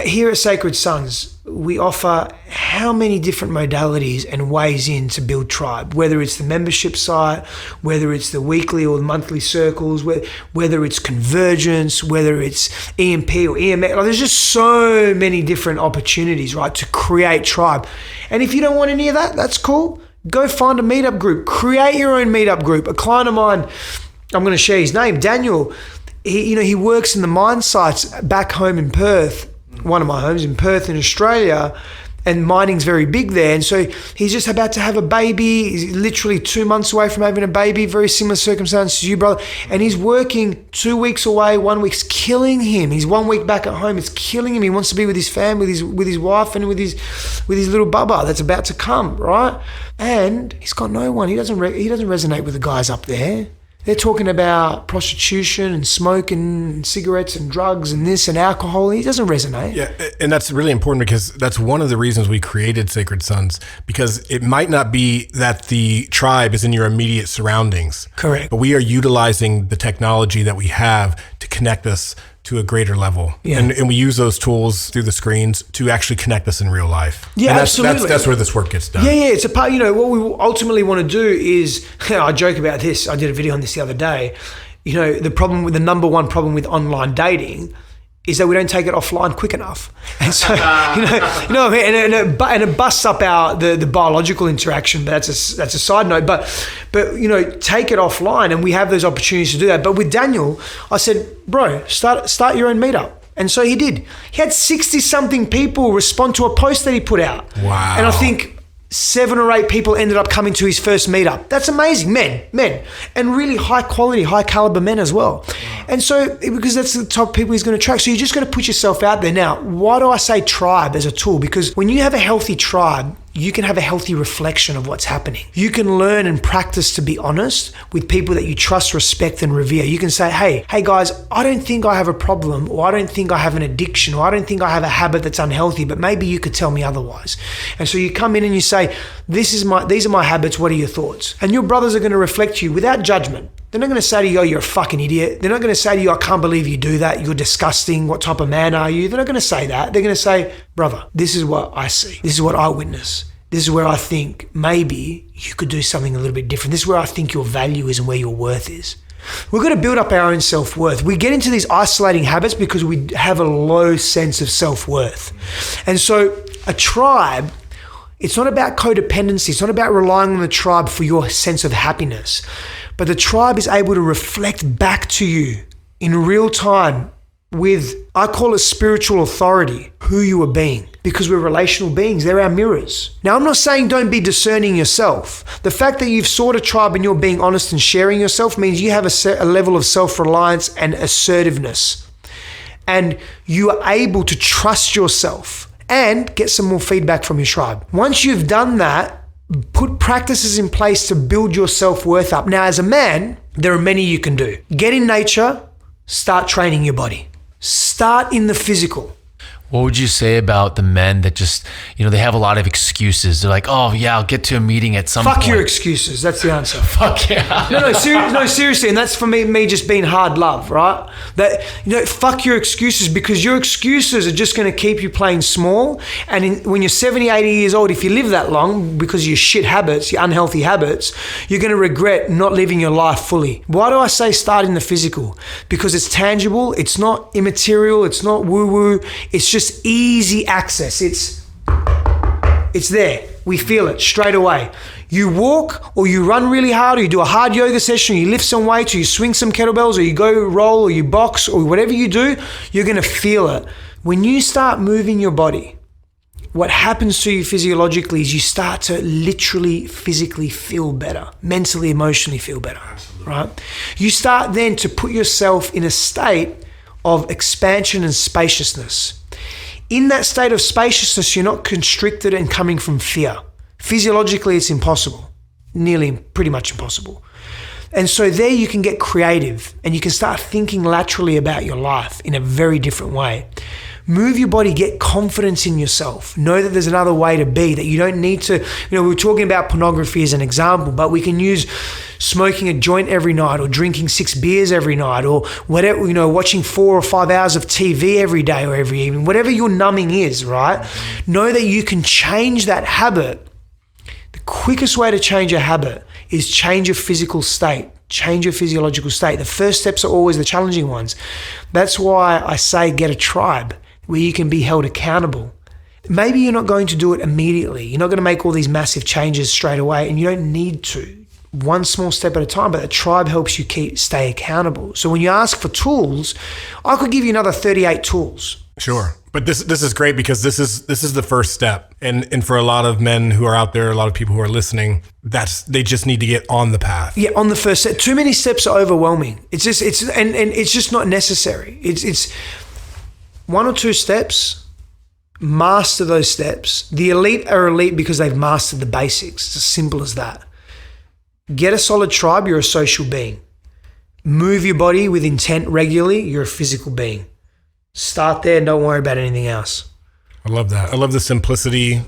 Here at Sacred Sons, we offer how many different modalities and ways in to build tribe, whether it's the membership site, whether it's the weekly or the monthly circles, whether it's convergence, whether it's EMP or EMX. Like, there's just so many different opportunities, right, to create tribe. And if you don't want any of that, that's cool. Go find a meetup group. Create your own meetup group. A client of mine, I'm going to share his name, Daniel. He works in the mine sites back home in Perth, one of my homes in Perth in Australia, and mining's very big there. And so he's just about to have a baby. He's literally 2 months away from having a baby, very similar circumstances to you, brother. And he's working 2 weeks away, 1 week's killing him. He's 1 week back at home, it's killing him. He wants to be with his family, with his wife and with his little bubba that's about to come, right? And he's got no one. He doesn't resonate with the guys up there. They're talking about prostitution and smoke and cigarettes and drugs and this and alcohol. He doesn't resonate. Yeah, and that's really important because that's one of the reasons we created Sacred Sons, because it might not be that the tribe is in your immediate surroundings. Correct. But we are utilizing the technology that we have to connect us to a greater level. Yeah. And we use those tools through the screens to actually connect us in real life. Yeah, and absolutely. That's where this work gets done. Yeah, it's a part, what we ultimately want to do is, I joke about this, I did a video on this the other day, the number one problem with online dating is that we don't take it offline quick enough. And so, what I mean? And it busts up the biological interaction, but that's a side note. But take it offline, and we have those opportunities to do that. But with Daniel, I said, bro, start your own meetup. And so he did. He had 60-something people respond to a post that he put out. Wow. And I think 7 or 8 people ended up coming to his first meetup. That's amazing. Men. And really high quality, high caliber men as well. And so, because that's the type of people he's going to attract. So you're just going to put yourself out there. Now, why do I say tribe as a tool? Because when you have a healthy tribe, you can have a healthy reflection of what's happening. You can learn and practice to be honest with people that you trust, respect, and revere. You can say, hey guys, I don't think I have a problem, or I don't think I have an addiction, or I don't think I have a habit that's unhealthy, but maybe you could tell me otherwise. And so you come in and you say, these are my habits, what are your thoughts? And your brothers are going to reflect you without judgment. They're not going to say to you, oh, you're a fucking idiot. They're not going to say to you, I can't believe you do that. You're disgusting. What type of man are you? They're not going to say that. They're going to say, brother, this is what I see. This is what I witness. This is where I think maybe you could do something a little bit different. This is where I think your value is and where your worth is. We're going to build up our own self-worth. We get into these isolating habits because we have a low sense of self-worth. And so a tribe, it's not about codependency. It's not about relying on the tribe for your sense of happiness. But the tribe is able to reflect back to you in real time with, I call it spiritual authority, who you are being, because we're relational beings. They're our mirrors. Now, I'm not saying don't be discerning yourself. The fact that you've sought a tribe and you're being honest and sharing yourself means you have a level of self-reliance and assertiveness. And you are able to trust yourself and get some more feedback from your tribe. Once you've done that, put practices in place to build your self-worth up. Now, as a man, there are many you can do. Get in nature, start training your body. Start in the physical. What would you say about the men that just, they have a lot of excuses? They're like, oh yeah, I'll get to a meeting at some point. Fuck your excuses. That's the answer. Fuck yeah. No, seriously. And that's for me just being hard love, right? That, fuck your excuses, because your excuses are just going to keep you playing small. And when you're 70, 80 years old, if you live that long because of your shit habits, your unhealthy habits, you're going to regret not living your life fully. Why do I say start in the physical? Because it's tangible. It's not immaterial. It's not woo-woo. It's just easy access. It's there. We feel it straight away. You walk or you run really hard, or you do a hard yoga session, or you lift some weights, or you swing some kettlebells, or you go roll, or you box, or whatever you do, you're going to feel it. When you start moving your body, what happens to you physiologically is you start to literally physically feel better, mentally, emotionally feel better, right? You start then to put yourself in a state of expansion and spaciousness. In that state of spaciousness, you're not constricted and coming from fear. Physiologically, it's impossible, pretty much impossible. And so there you can get creative and you can start thinking laterally about your life in a very different way. Move your body, get confidence in yourself. Know that there's another way to be, that you don't need to, we were talking about pornography as an example, but we can use smoking a joint every night, or drinking 6 beers every night, or whatever, watching 4 or 5 hours of TV every day or every evening, whatever your numbing is, right? Know that you can change that habit. The quickest way to change a habit is change your physical state. Change your physiological state. The first steps are always the challenging ones. That's why I say get a tribe where you can be held accountable. maybe you're not going to do it immediately. You're not going to make all these massive changes straight away, and you don't need to. One small step at a time, but the tribe helps you stay accountable. So when you ask for tools, I could give you another 38 tools. Sure. But this is great because this is the first step. And for a lot of men who are out there, a lot of people who are listening, they just need to get on the path. Yeah, on the first step. Too many steps are overwhelming. It's just not necessary. It's one or two steps. Master those steps. The elite are elite because they've mastered the basics. It's as simple as that. Get a solid tribe, you're a social being. Move your body with intent regularly, you're a physical being. Start there and don't worry about anything else. I love that. I love the simplicity.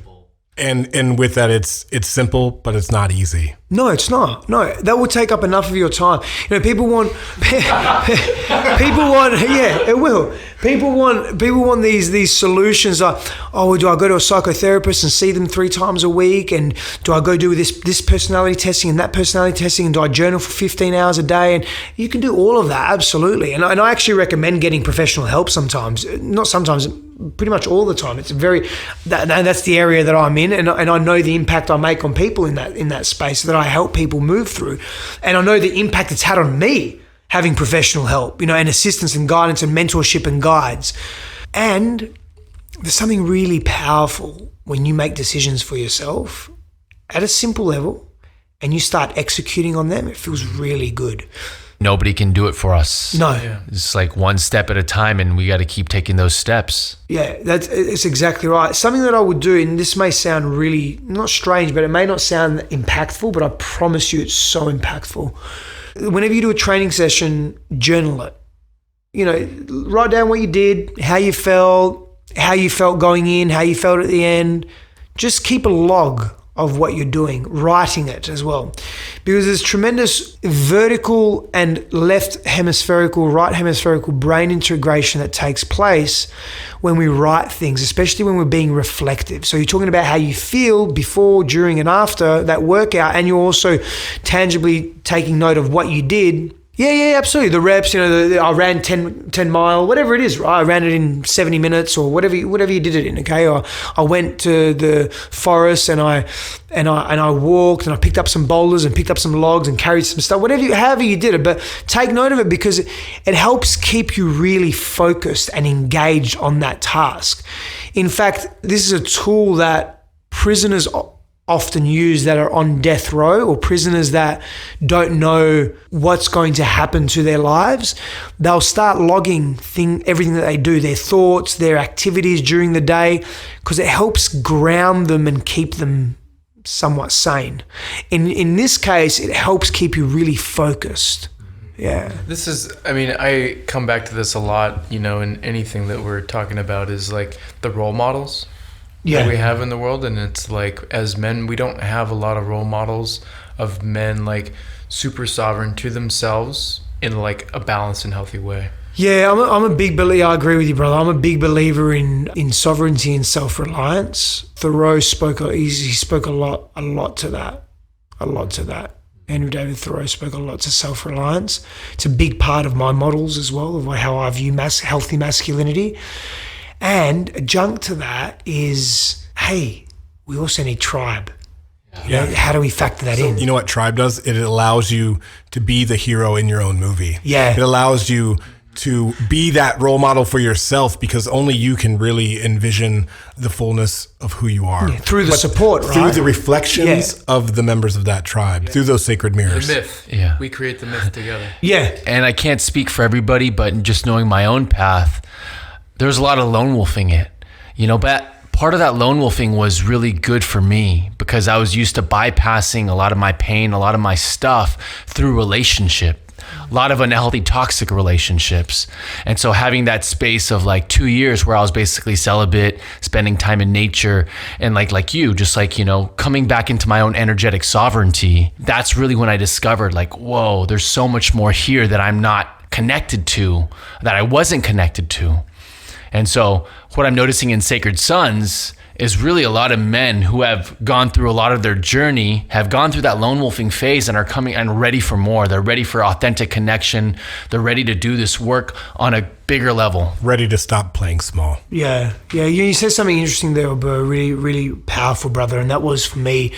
And with that, it's simple, but it's not easy. No, it's not. No, that will take up enough of your time. You know, people want, yeah, it will. People want these solutions like, oh, do I go to a psychotherapist and see them 3 times a week? And do I go do this personality testing and that personality testing? And do I journal for 15 hours a day? And you can do all of that, absolutely. And I actually recommend getting professional help sometimes. Not sometimes, pretty much all the time. It's that's the area that I'm in, and I know the impact I make on people in that space that I help people move through, and I know the impact it's had on me having professional help, and assistance and guidance and mentorship and guides. And there's something really powerful when you make decisions for yourself at a simple level and you start executing on them. It feels really good. Nobody can do it for us. No. Yeah. It's like one step at a time, and we got to keep taking those steps. Yeah, it's exactly right. Something that I would do, and this may sound really not strange, but it may not sound impactful, but I promise you it's so impactful. Whenever you do a training session, journal it. Write down what you did, how you felt going in, how you felt at the end. Just keep a log of what you're doing, writing it as well. Because there's tremendous vertical and left hemispherical, right hemispherical brain integration that takes place when we write things, especially when we're being reflective. So you're talking about how you feel before, during, and after that workout, and you're also tangibly taking note of what you did. Yeah, absolutely. The reps, I ran 10 mile, whatever it is, right? I ran it in 70 minutes or whatever you did it in, okay? Or I went to the forest and I walked and I picked up some boulders and picked up some logs and carried some stuff, however you did it. But take note of it because it helps keep you really focused and engaged on that task. In fact, this is a tool that prisoners often use that are on death row, or prisoners that don't know what's going to happen to their lives. They'll start logging everything that they do, their thoughts, their activities during the day, because it helps ground them and keep them somewhat sane. In this case, it helps keep you really focused. Yeah. I come back to this a lot, in anything that we're talking about is like the role models. That we have in the world, and it's like as men we don't have a lot of role models of men like super sovereign to themselves in like a balanced and healthy way. Yeah, I'm a big believer. I agree with you, brother. I'm a big believer in sovereignty and self-reliance. Thoreau spoke a lot to that. Andrew David Thoreau spoke a lot to self-reliance. It's a big part of my models as well, of how I view healthy masculinity. And adjunct to that is, hey, we also need tribe. Yeah. How do we factor that in? You know what tribe does? It allows you to be the hero in your own movie. Yeah. It allows you to be that role model for yourself because only you can really envision the fullness of who you are. Yeah, through the support, right? Through the reflections of the members of that tribe, through those sacred mirrors. The myth. Yeah. We create the myth together. Yeah. And I can't speak for everybody, but just knowing my own path, there's a lot of lone wolfing it, but part of that lone wolfing was really good for me because I was used to bypassing a lot of my pain, a lot of my stuff through relationship, a lot of unhealthy, toxic relationships. And so having that space of like 2 years where I was basically celibate, spending time in nature, and like you, just like, coming back into my own energetic sovereignty, that's really when I discovered like, whoa, there's so much more here that I'm not connected to, that I wasn't connected to. And so what I'm noticing in Sacred Sons is really a lot of men who have gone through a lot of their journey, have gone through that lone wolfing phase and are coming and ready for more. They're ready for authentic connection. They're ready to do this work on a bigger level. Ready to stop playing small. Yeah. You said something interesting there, Alberto, really, really powerful, brother. And that was for me,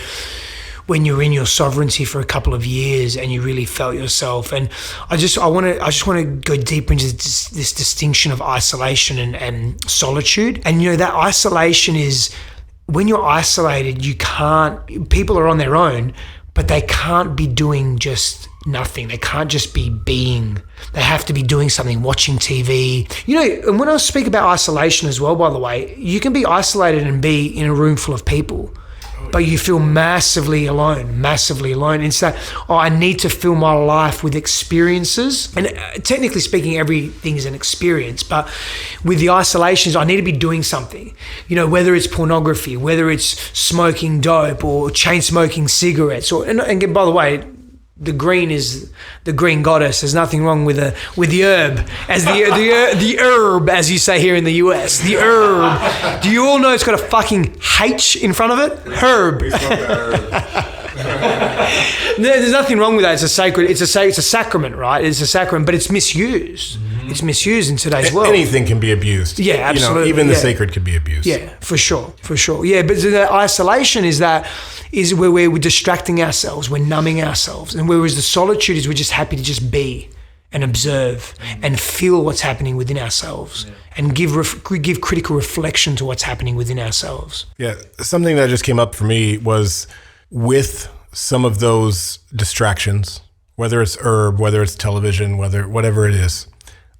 when you're in your sovereignty for a couple of years and you really felt yourself. And I just want to go deeper into this distinction of isolation and solitude. And that isolation is when you're isolated, people are on their own, but they can't be doing just nothing. They can't just be being. They have to be doing something, watching TV. And when I speak about isolation as well, by the way, you can be isolated and be in a room full of people, but you feel massively alone. It's that, I need to fill my life with experiences. And technically speaking, everything is an experience. But with the isolations, I need to be doing something. Whether it's pornography, whether it's smoking dope or chain smoking cigarettes. And by the way, the green is the green goddess. There's nothing wrong with the herb, as the herb, as you say here in the US. The herb. Do you all know it's got a fucking H in front of it? Herb. There's nothing wrong with that. It's a sacred. It's a sacrament, right? It's a sacrament, but it's misused. Mm-hmm. It's misused in today's world. Anything can be abused. Yeah, absolutely. Even the sacred could be abused. Yeah, for sure. Yeah, but the isolation is where we're distracting ourselves, we're numbing ourselves, and whereas the solitude is we're just happy to just be and observe and feel what's happening within ourselves and give critical reflection to what's happening within ourselves. Yeah, something that just came up for me was with some of those distractions, whether it's herb, whether it's television, whatever it is,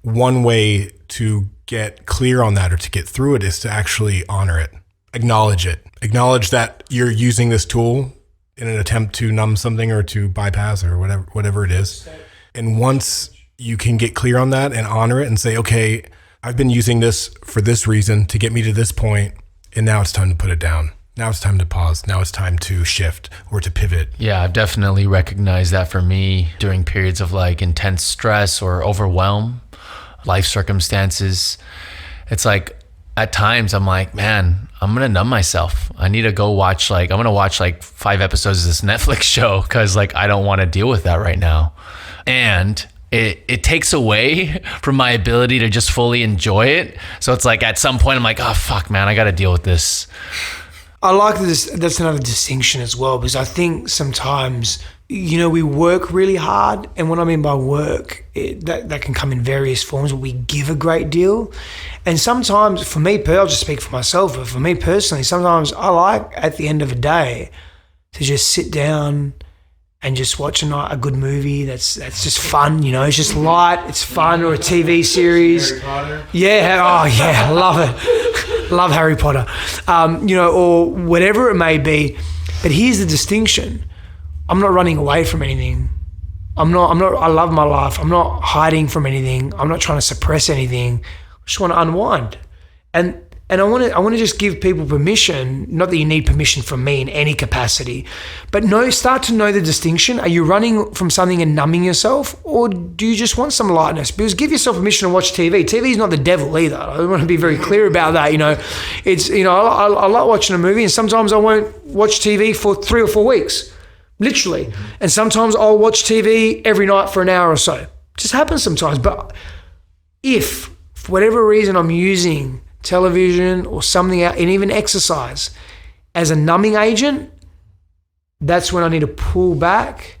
one way to get clear on that or to get through it is to actually honor it, acknowledge it, acknowledge that you're using this tool in an attempt to numb something or to bypass or whatever it is. And once you can get clear on that and honor it and say, okay, I've been using this for this reason to get me to this point, and now it's time to put it down. Now it's time to pause. Now it's time to shift or to pivot. Yeah, I've definitely recognized that for me during periods of like intense stress or overwhelm, life circumstances. It's like at times I'm like, man, I'm going to numb myself. I need to go watch I'm going to watch 5 episodes of this Netflix show because I don't want to deal with that right now. And it takes away from my ability to just fully enjoy it. So it's like at some point I'm like, oh, fuck, man, I got to deal with this. I like this. That's another distinction as well, because I think sometimes, we work really hard. And what I mean by work, that can come in various forms, but we give a great deal. And sometimes for me, I'll just speak for myself, but for me personally, sometimes I like at the end of a day to just sit down and just watch a good movie that's just fun, it's just light, it's fun, or a TV series. Harry Potter? Yeah, oh yeah, love it. Love Harry Potter. Or whatever it may be. But here's the distinction. I'm not running away from anything. I love my life. I'm not hiding from anything. I'm not trying to suppress anything. I just want to unwind. And I want to just give people permission, not that you need permission from me in any capacity, but start to know the distinction. Are you running from something and numbing yourself, or do you just want some lightness? Because give yourself permission to watch TV. TV is not the devil either. I want to be very clear about that. It's I like watching a movie, and sometimes I won't watch TV for 3 or 4 weeks, literally. And sometimes I'll watch TV every night for an hour or so. It just happens sometimes. But if for whatever reason I'm using television or something out, and even exercise as a numbing agent, that's when I need to pull back,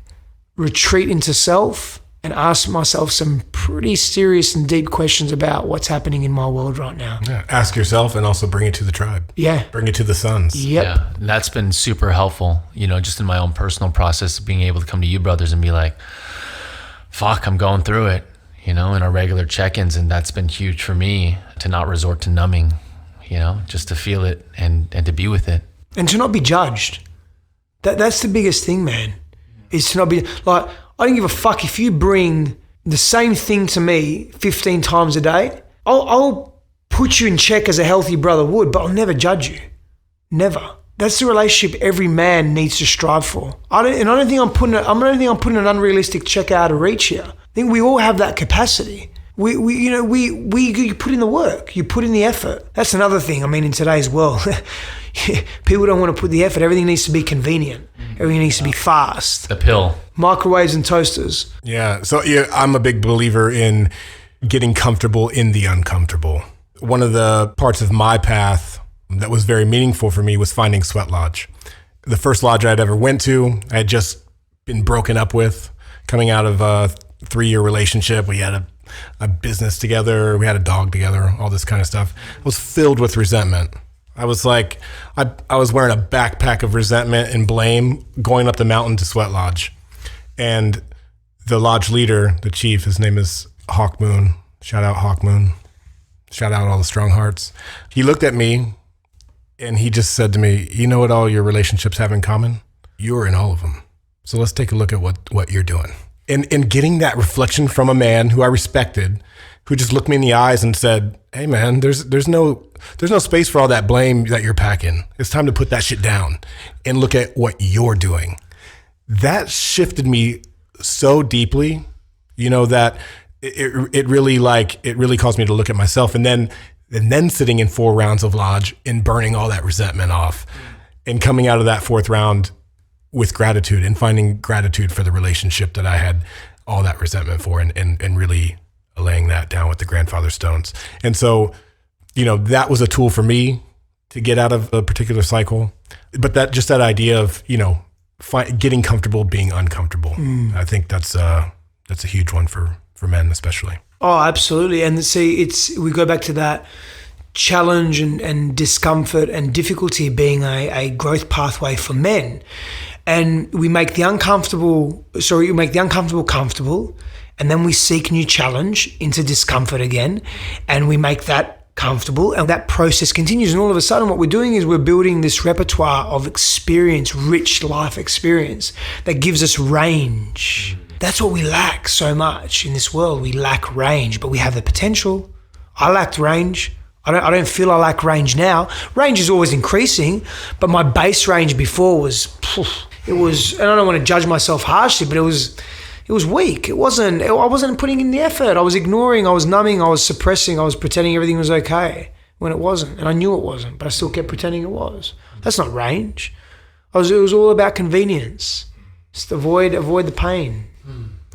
retreat into self, and ask myself some pretty serious and deep questions about what's happening in my world right now. Yeah. Ask yourself and also bring it to the tribe. Yeah. Bring it to the sons. Yep. Yeah. And that's been super helpful, just in my own personal process of being able to come to you brothers and be like, fuck, I'm going through it. In our regular check-ins, and that's been huge for me to not resort to numbing, just to feel it and to be with it. And to not be judged. That's the biggest thing, man, is to not be, I don't give a fuck if you bring the same thing to me 15 times a day. I'll put you in check as a healthy brother would, but I'll never judge you. Never. That's the relationship every man needs to strive for. I don't think I'm putting an unrealistic check out of reach here. I think we all have that capacity. You put in the work, you put in the effort. That's another thing. I mean, in today's world, people don't want to put the effort. Everything needs to be convenient. Everything needs to be fast. The pill. Microwaves and toasters. Yeah. So I'm a big believer in getting comfortable in the uncomfortable. One of the parts of my path that was very meaningful for me was finding Sweat Lodge. The first lodge I'd ever went to, I had just been broken up with, coming out of a 3-year relationship. We had a business together. We had a dog together, all this kind of stuff. I was filled with resentment. I was like, I was wearing a backpack of resentment and blame going up the mountain to Sweat Lodge. And the lodge leader, the chief, his name is Hawk Moon. Shout out Hawk Moon. Shout out all the strong hearts. He looked at me and he just said to me, you know what all your relationships have in common? You're in all of them. So let's take a look at what you're doing. And getting that reflection from a man who I respected, who just looked me in the eyes and said, hey man, there's no space for all that blame that you're packing. It's time to put that shit down and look at what you're doing. That shifted me so deeply, that it really caused me to look at myself. And then sitting in 4 rounds of lodge and burning all that resentment off and coming out of that 4th round with gratitude and finding gratitude for the relationship that I had all that resentment for and really laying that down with the grandfather stones. And so, that was a tool for me to get out of a particular cycle. But that idea of, getting comfortable being uncomfortable. I think that's a huge one for men especially. Oh, absolutely. And see, we go back to that challenge and discomfort and difficulty being a growth pathway for men. And we make the uncomfortable comfortable, and then we seek new challenge into discomfort again, and we make that comfortable, and that process continues. And all of a sudden what we're doing is we're building this repertoire of experience, rich life experience that gives us range. That's what we lack so much in this world. We lack range, but we have the potential. I lacked range. I don't feel I lack range now. Range is always increasing, but my base range before was, and I don't want to judge myself harshly, but it was weak. I wasn't putting in the effort. I was ignoring, I was numbing, I was suppressing, I was pretending everything was okay when it wasn't. And I knew it wasn't, but I still kept pretending it was. That's not range. It was all about convenience. Just avoid the pain.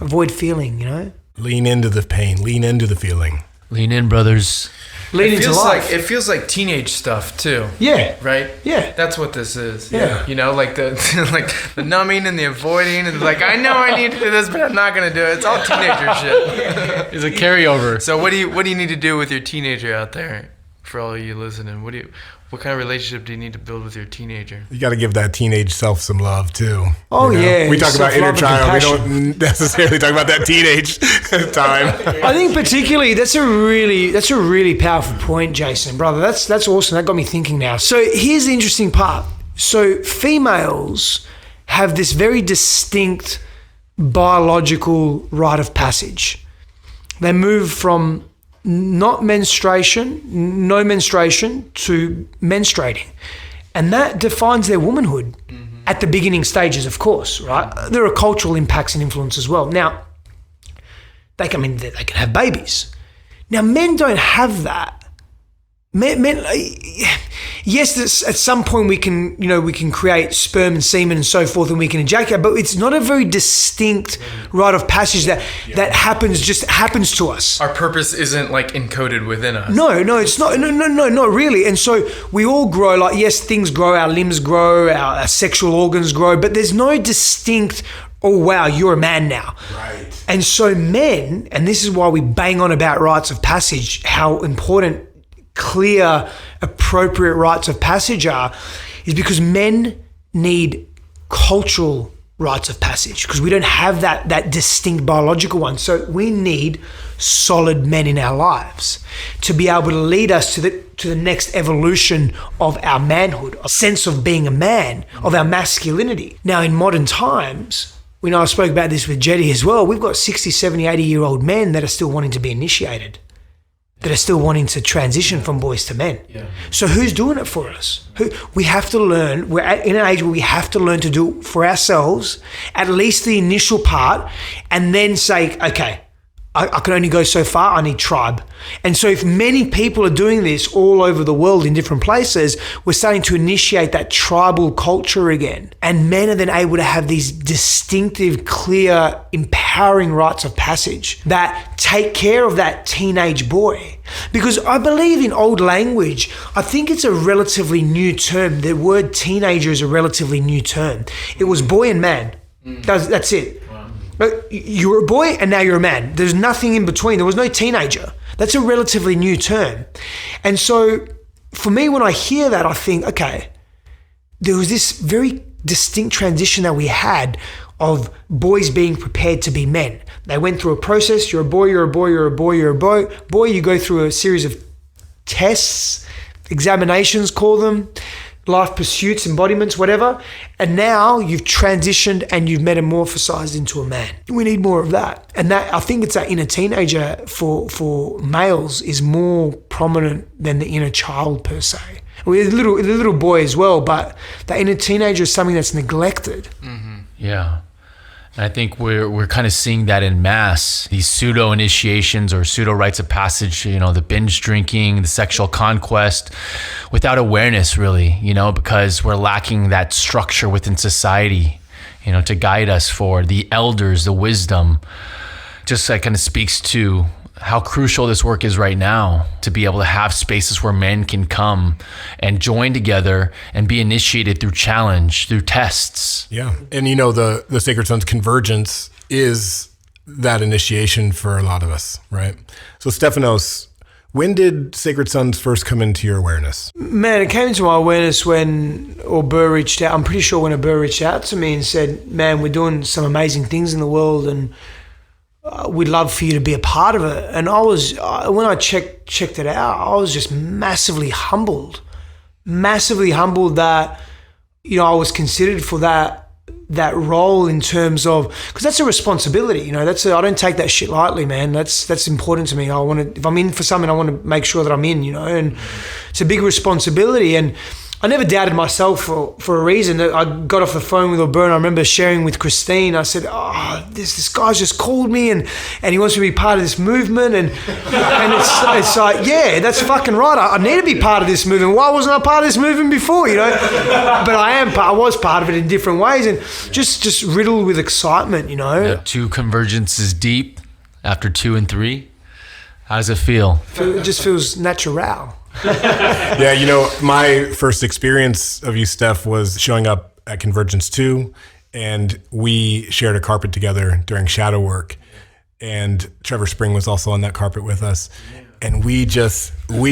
Avoid feeling, Lean into the pain, lean into the feeling. Lean in, brothers. Lean into life. It feels like teenage stuff too. Yeah. Right? Yeah. That's what this is. Yeah. Like the numbing and the avoiding and I know I need to do this, but I'm not gonna do it. It's all teenager shit. It's a carryover. So what do you need to do with your teenager out there? For all of you listening, what kind of relationship do you need to build with your teenager? You got to give that teenage self some love too. Oh yeah. We talk about inner child. We don't necessarily talk about that teenage time. I think particularly that's a really powerful point, Jason, brother. That's awesome. That got me thinking now. So here's the interesting part. So females have this very distinct biological rite of passage. They move from no menstruation to menstruating. And that defines their womanhood at the beginning stages, of course, right? There are cultural impacts and influence as well. Now, they can have babies. Now, men don't have that. Men, yes, at some point we can create sperm and semen and so forth, and we can ejaculate, but it's not a very distinct rite of passage that happens to us. Our purpose isn't encoded within us. No, it's not. No, not really. And so we all grow. Yes, things grow. Our limbs grow. Our sexual organs grow. But there's no distinct, oh wow, you're a man now. Right. And so men, and this is why we bang on about rites of passage, how important clear, appropriate rites of passage are, is because men need cultural rites of passage because we don't have that distinct biological one. So we need solid men in our lives to be able to lead us to the next evolution of our manhood, a sense of being a man, of our masculinity. Now, in modern times, I spoke about this with Jetty as well, we've got 60, 70, 80-year-old men that are still wanting to be initiated, that are still wanting to transition from boys to men. Yeah. So who's doing it for us? We have to learn. We're in an age where we have to learn to do it for ourselves, at least the initial part, and then say, okay, I can only go so far. I need tribe. And so if many people are doing this all over the world in different places, we're starting to initiate that tribal culture again. And men are then able to have these distinctive, clear, empowering rites of passage that take care of that teenage boy. Because I believe in old language, I think it's a relatively new term. The word teenager is a relatively new term. It was boy and man. That's it. You were a boy and now you're a man. There's nothing in between. There was no teenager. That's a relatively new term. And so for me, when I hear that, I think, okay, there was this very distinct transition that we had of boys being prepared to be men. They went through a process. You're a boy, you're a boy, you're a boy, you're a boy. Boy, you go through a series of tests, examinations, call them, life pursuits, embodiments, whatever. And now you've transitioned and you've metamorphosized into a man. We need more of that. And that, I think it's that inner teenager for males is more prominent than the inner child per se. We're the little boy as well, but that inner teenager is something that's neglected. Mm-hmm. Yeah. And I think we're kind of seeing that in mass, these pseudo initiations or pseudo rites of passage, the binge drinking, the sexual conquest, without awareness really, because we're lacking that structure within society, to guide us for the elders, the wisdom. Just that kind of speaks to how crucial this work is right now, to be able to have spaces where men can come and join together and be initiated through challenge, through tests. Yeah. And the Sacred Sons convergence is that initiation for a lot of us, right? So Stefanos, when did Sacred Sons first come into your awareness? Man, it came into my awareness when Burr reached out. I'm pretty sure when Burr reached out to me and said, man, we're doing some amazing things in the world and we'd love for you to be a part of it. And I was, when I checked it out, I was just massively humbled that, I was considered for that role in terms of, because that's a responsibility, I don't take that shit lightly, man. That's important to me. If I'm in for something, I want to make sure that I'm in, and it's a big responsibility. And I never doubted myself for a reason. I got off the phone with Auburn. I remember sharing with Christine. I said, this guy's just called me and he wants me to be part of this movement. And it's like, yeah, that's fucking right. I need to be part of this movement. Why wasn't I part of this movement before, But I was part of it in different ways and just riddled with excitement, Yeah, 2 convergences deep after 2 and 3. How does it feel? It just feels natural. Yeah, my first experience of you, Steph, was showing up at Convergence 2, and we shared a carpet together during shadow work. And Trevor Spring was also on that carpet with us. And we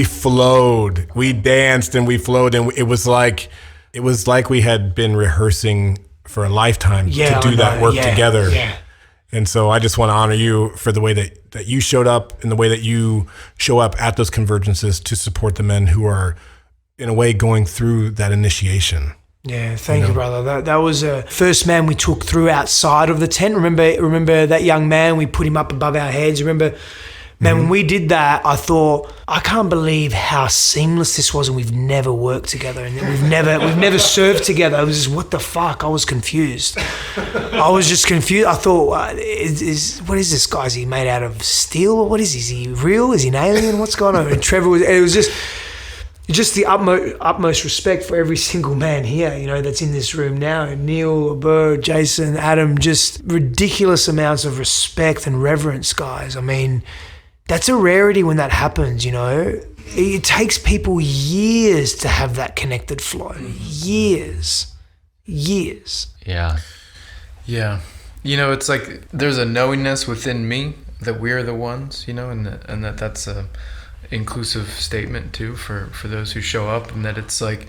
flowed. We danced and we flowed, and it was like we had been rehearsing for a lifetime to do that work together. Yeah. And so I just want to honor you for the way that you showed up and the way that you show up at those convergences to support the men who are, in a way, going through that initiation. Yeah, thank you, brother. That was the first man we took through outside of the tent. Remember that young man? We put him up above our heads. Remember, man, when we did that, I thought, I can't believe how seamless this was, and we've never worked together, and we've never served together. It was just, what the fuck? I was confused. I was just confused. I thought, what is this guy? Is he made out of steel? Or what is he? Is he real? Is he an alien? What's going on? And Trevor it was just the utmost respect for every single man here, that's in this room now. Neil, Burr, Jason, Adam, just ridiculous amounts of respect and reverence, guys. I mean, that's a rarity when that happens, It takes people years to have that connected flow. Years. Yeah. Yeah. It's like there's a knowingness within me that we're the ones, and that's a inclusive statement too for those who show up, and that it's like,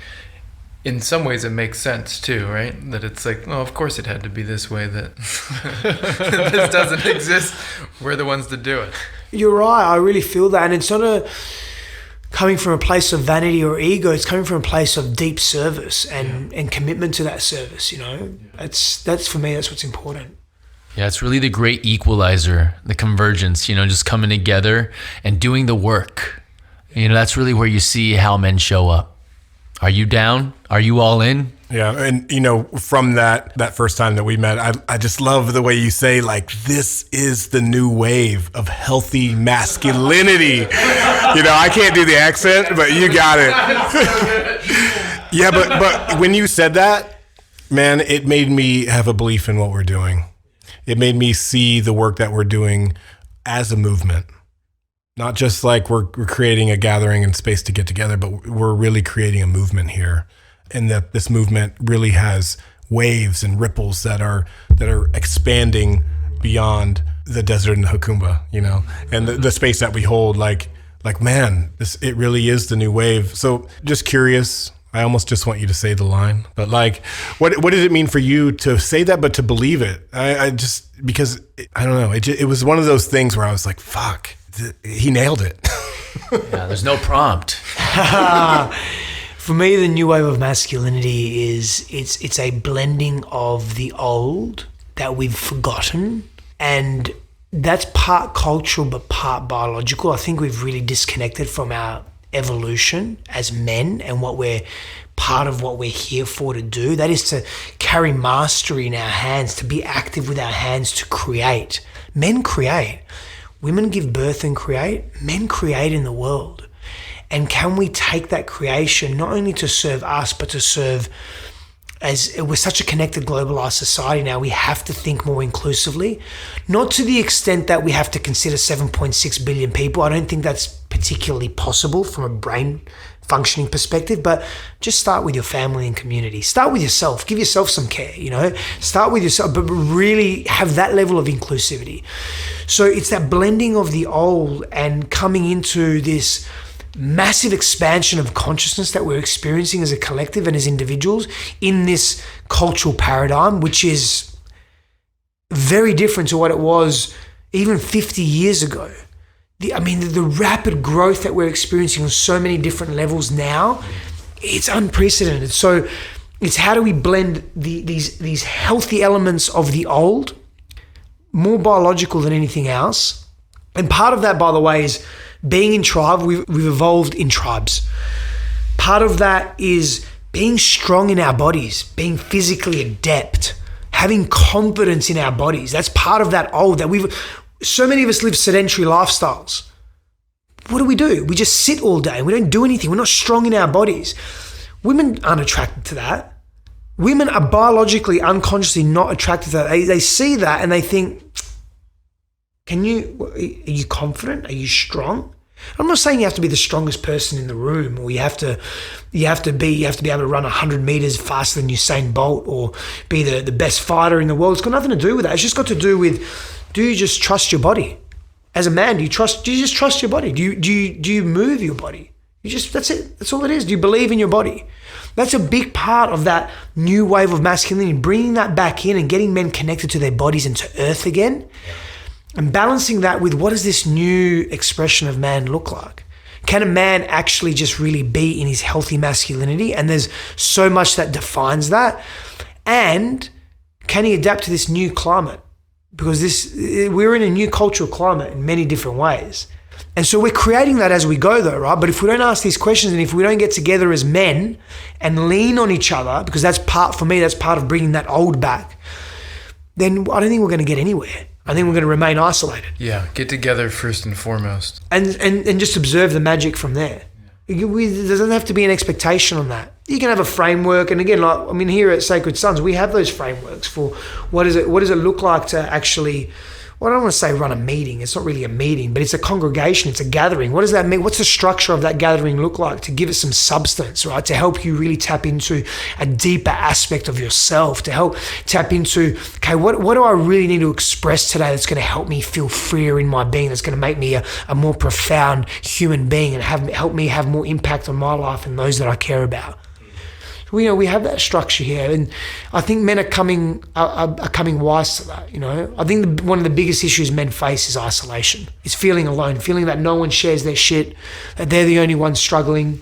in some ways it makes sense too, right? That it's like, well, of course it had to be this way, that this doesn't exist. We're the ones that do it. You're right. I really feel that. And it's not coming from a place of vanity or ego. It's coming from a place of deep service and commitment to that service, That's for me, that's what's important. Yeah, it's really the great equalizer, the convergence, just coming together and doing the work. That's really where you see how men show up. Are you down? Are you all in? Yeah, and from that first time that we met, I just love the way you say, like, this is the new wave of healthy masculinity. I can't do the accent, but you got it. Yeah, but when you said that, man, it made me have a belief in what we're doing. It made me see the work that we're doing as a movement. Not just like we're creating a gathering and space to get together, but we're really creating a movement here. And that this movement really has waves and ripples that are expanding beyond the desert and the Hukumba, and the space that we hold. Like man, it really is the new wave. So just curious. I almost just want you to say the line, but like, what does it mean for you to say that, but to believe it? Because I don't know. It was one of those things where I was like, fuck, he nailed it. Yeah, there's no prompt. For me, the new wave of masculinity is it's a blending of the old that we've forgotten, and that's part cultural but part biological. I think we've really disconnected from our evolution as men and part of what we're here for to do. That is to carry mastery in our hands, to be active with our hands, to create. Men create. Women give birth and create. Men create in the world. And can we take that creation not only to serve us, but to serve, as we're such a connected, globalized society now, we have to think more inclusively, not to the extent that we have to consider 7.6 billion people. I don't think that's particularly possible from a brain functioning perspective, but just start with your family and community. Start with yourself. Give yourself some care, Start with yourself, but really have that level of inclusivity. So it's that blending of the old and coming into this massive expansion of consciousness that we're experiencing as a collective and as individuals in this cultural paradigm, which is very different to what it was even 50 years ago. The rapid growth that we're experiencing on so many different levels now, it's unprecedented. So it's how do we blend these healthy elements of the old, more biological than anything else. And part of that, by the way, is being in tribe. We've evolved in tribes. Part of that is being strong in our bodies, being physically adept, having confidence in our bodies. That's part of that old that so many of us live sedentary lifestyles. What do? We just sit all day. We don't do anything. We're not strong in our bodies. Women aren't attracted to that. Women are biologically, unconsciously not attracted to that. They see that and they think, are you confident? Are you strong? I'm not saying you have to be the strongest person in the room, or you have to be able to run 100 meters faster than Usain Bolt, or be the best fighter in the world. It's got nothing to do with that. It's just got to do with, do you just trust your body? As a man, do you just trust your body? Do you move your body? That's it. That's all it is. Do you believe in your body? That's a big part of that new wave of masculinity, bringing that back in and getting men connected to their bodies and to earth again. And balancing that with, what does this new expression of man look like? Can a man actually just really be in his healthy masculinity? And there's so much that defines that. And can he adapt to this new climate? Because we're in a new cultural climate in many different ways. And so we're creating that as we go though, right? But if we don't ask these questions, and if we don't get together as men and lean on each other, because that's part of bringing that old back, then I don't think we're going to get anywhere. I think we're going to remain isolated. Yeah, get together first and foremost. And just observe the magic from there. Yeah. There doesn't have to be an expectation on that. You can have a framework, and again, here at Sacred Sons, we have those frameworks for what does it look like to actually, well, I don't want to say run a meeting. It's not really a meeting, but it's a congregation. It's a gathering. What does that mean? What's the structure of that gathering look like to give it some substance, right? To help you really tap into a deeper aspect of yourself, to help tap into, okay, what do I really need to express today that's going to help me feel freer in my being, that's going to make me a more profound human being and help me have more impact on my life and those that I care about. We have that structure here, and I think men are coming wise to that. I think one of the biggest issues men face is isolation. It's feeling alone, feeling that no one shares their shit, that they're the only ones struggling.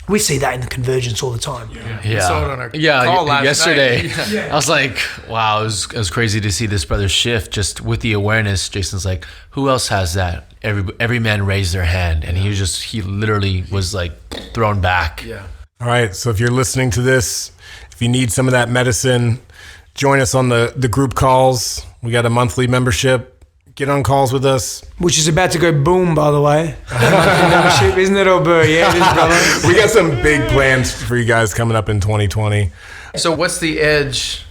We see that in the Convergence all the time. Yeah. We saw it on our call last yesterday. Night. Yeah. I was like, wow, it was crazy to see this brother shift just with the awareness. Jason's like, who else has that? Every man raised their hand, and he literally was like thrown back. Yeah. All right. So if you're listening to this, if you need some of that medicine, join us on the group calls. We got a monthly membership. Get on calls with us. Which is about to go boom, by the way. Membership, isn't it, Burr? Yeah, it is, brother. We got some big plans for you guys coming up in 2020. So what's the edge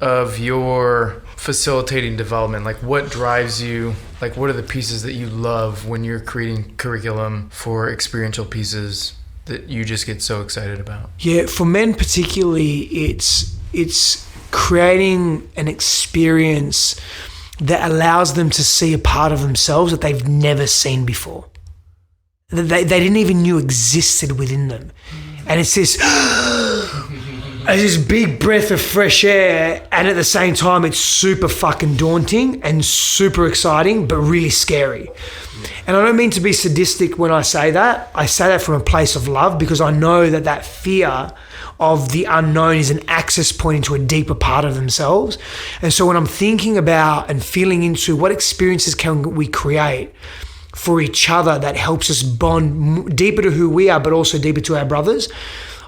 of your facilitating development? Like, what drives you? Like, what are the pieces that you love when you're creating curriculum for experiential pieces that you just get so excited about? Yeah, for men particularly, it's creating an experience that allows them to see a part of themselves that they've never seen before, that they didn't even knew existed within them. And it's this big breath of fresh air, and at the same time it's super fucking daunting and super exciting, but really scary. And I don't mean to be sadistic when I say that. I say that from a place of love, because I know that fear of the unknown is an access point into a deeper part of themselves. And so when I'm thinking about and feeling into what experiences can we create for each other that helps us bond deeper to who we are, but also deeper to our brothers,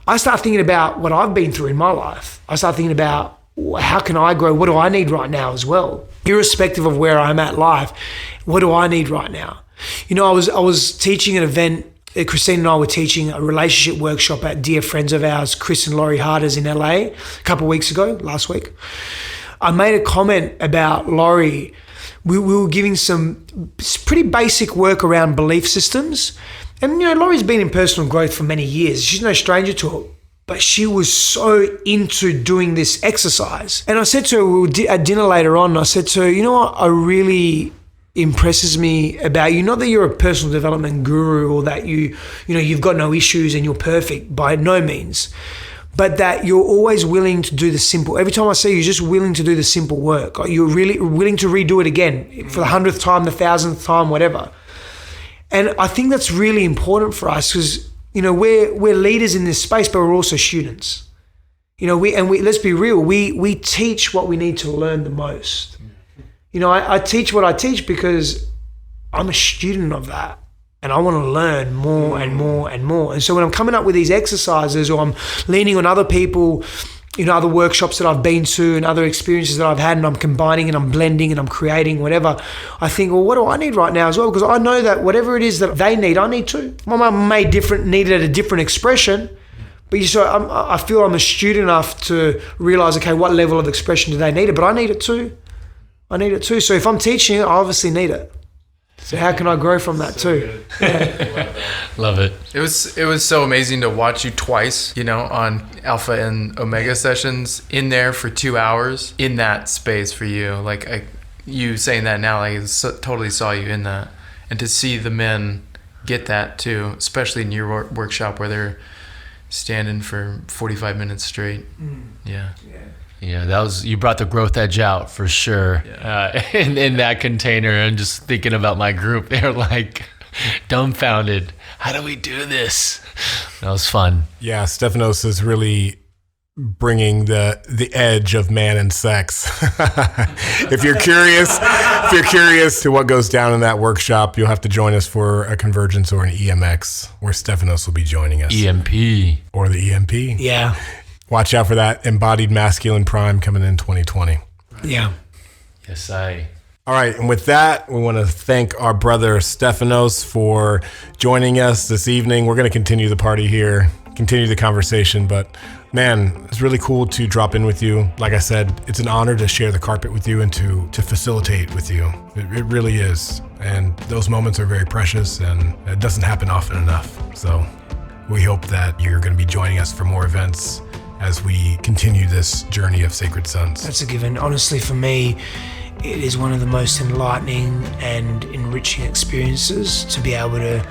I start thinking about what I've been through in my life. I start thinking about how can I grow? What do I need right now as well? Irrespective of where I'm at life, what do I need right now? You know, I was teaching an event. Christine and I were teaching a relationship workshop at dear friends of ours, Chris and Laurie Harder's in LA a couple of weeks ago, last week. I made a comment about Laurie. We were giving some pretty basic work around belief systems. And, you know, Laurie's been in personal growth for many years. She's no stranger to it. But she was so into doing this exercise. And I said to her, we were at dinner later on, and I said to her, you know what, I really impresses me about you, not that you're a personal development guru or that you've got no issues and you're perfect, by no means, but that you're always willing to do the simple. Every time I see you, you're just willing to do the simple work. You're really willing to redo it again for the 100th time, the 1000th time, whatever. And I think that's really important for us, because, you know, we're leaders in this space, but we're also students. You know, we let's be real, we teach what we need to learn the most. You know, I teach what I teach because I'm a student of that, and I want to learn more and more and more. And so when I'm coming up with these exercises, or I'm leaning on other people, you know, other workshops that I've been to and other experiences that I've had, and I'm combining and I'm blending and I'm creating whatever, I think, well, what do I need right now as well? Because I know that whatever it is that they need, I need too. My mum needed a different expression, but I feel I'm a student enough to realize, okay, what level of expression do they need it? But I need it too. So if I'm teaching it, I obviously need it. So how can I grow from that too? Yeah. Love it. It was so amazing to watch you twice, you know, on Alpha and Omega sessions, in there for 2 hours in that space for you. Like you saying that now, I totally saw you in that, and to see the men get that too, especially in your workshop where they're standing for 45 minutes straight. Yeah, that was, you brought the growth edge out for sure. In that container. And just thinking about my group, they're like dumbfounded. How do we do this? That was fun. Yeah, Stefanos is really bringing the edge of man and sex. If you're curious to what goes down in that workshop, you'll have to join us for a Convergence or an EMX, where Stefanos will be joining us. EMP. Or the EMP. Yeah. Watch out for that embodied masculine prime coming in 2020. Yeah. Yes, All right, and with that, we want to thank our brother Stefanos for joining us this evening. We're going to continue the party here, continue the conversation, but man, it's really cool to drop in with you. Like I said, it's an honor to share the carpet with you and to facilitate with you. It really is. And those moments are very precious, and it doesn't happen often enough. So we hope that you're going to be joining us for more events as we continue this journey of Sacred Sons. That's a given. Honestly, for me, it is one of the most enlightening and enriching experiences to be able to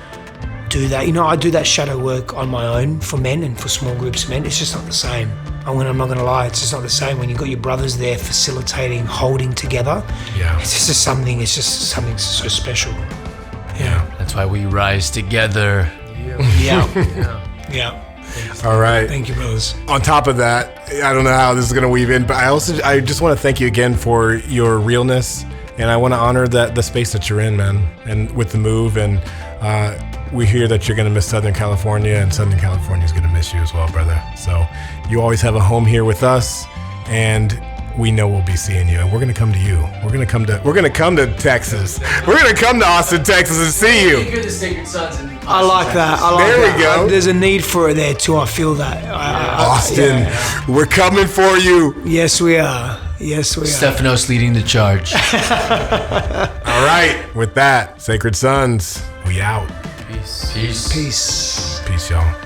do that. You know, I do that shadow work on my own for men and for small groups of men. It's just not the same. I'm not going to lie, it's just not the same when you've got your brothers there facilitating, holding together. Yeah. It's just something so special. Yeah. That's why we rise together. Yeah. All right. Thank you, brothers. On top of that, I don't know how this is going to weave in, but I just want to thank you again for your realness, and I want to honor the space that you're in, man, and with the move, and we hear that you're going to miss Southern California, and Southern California is going to miss you as well, brother. So you always have a home here with us, and we know we'll be seeing you, and we're going to come to you. We're going to come to Texas. We're going to come to Austin, Texas, and see you. You're the Sacred Sons in I like that. I like There we that. go. There's a need for it there too. I feel that. Austin, we're coming for you. Yes, we are. Yes, we are. Stephanos leading the charge. All right. With that, Sacred Sons, we out. Peace. Peace. Peace. Peace, y'all.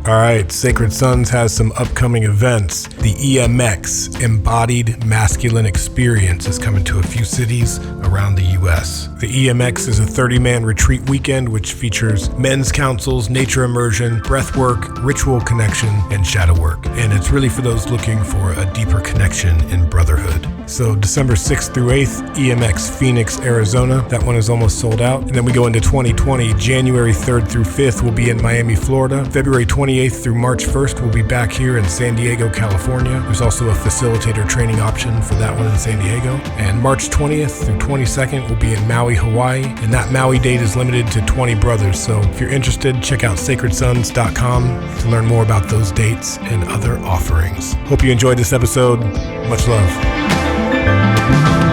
All right, Sacred Sons has some upcoming events. The EMX, Embodied Masculine Experience, is coming to a few cities around the U.S. The EMX is a 30-man retreat weekend which features men's councils, nature immersion, breath work, ritual connection, and shadow work. And it's really for those looking for a deeper connection in brotherhood. So December 6th through 8th, EMX Phoenix, Arizona. That one is almost sold out. And then we go into 2020. January 3rd through 5th, we'll be in Miami, Florida. February 28th through March 1st, we'll be back here in San Diego, California. There's also a facilitator training option for that one in San Diego. And March 20th through 22nd, we'll be in Maui, Hawaii. And that Maui date is limited to 20 brothers. So if you're interested, check out sacredsons.com to learn more about those dates and other offerings. Hope you enjoyed this episode. Much love.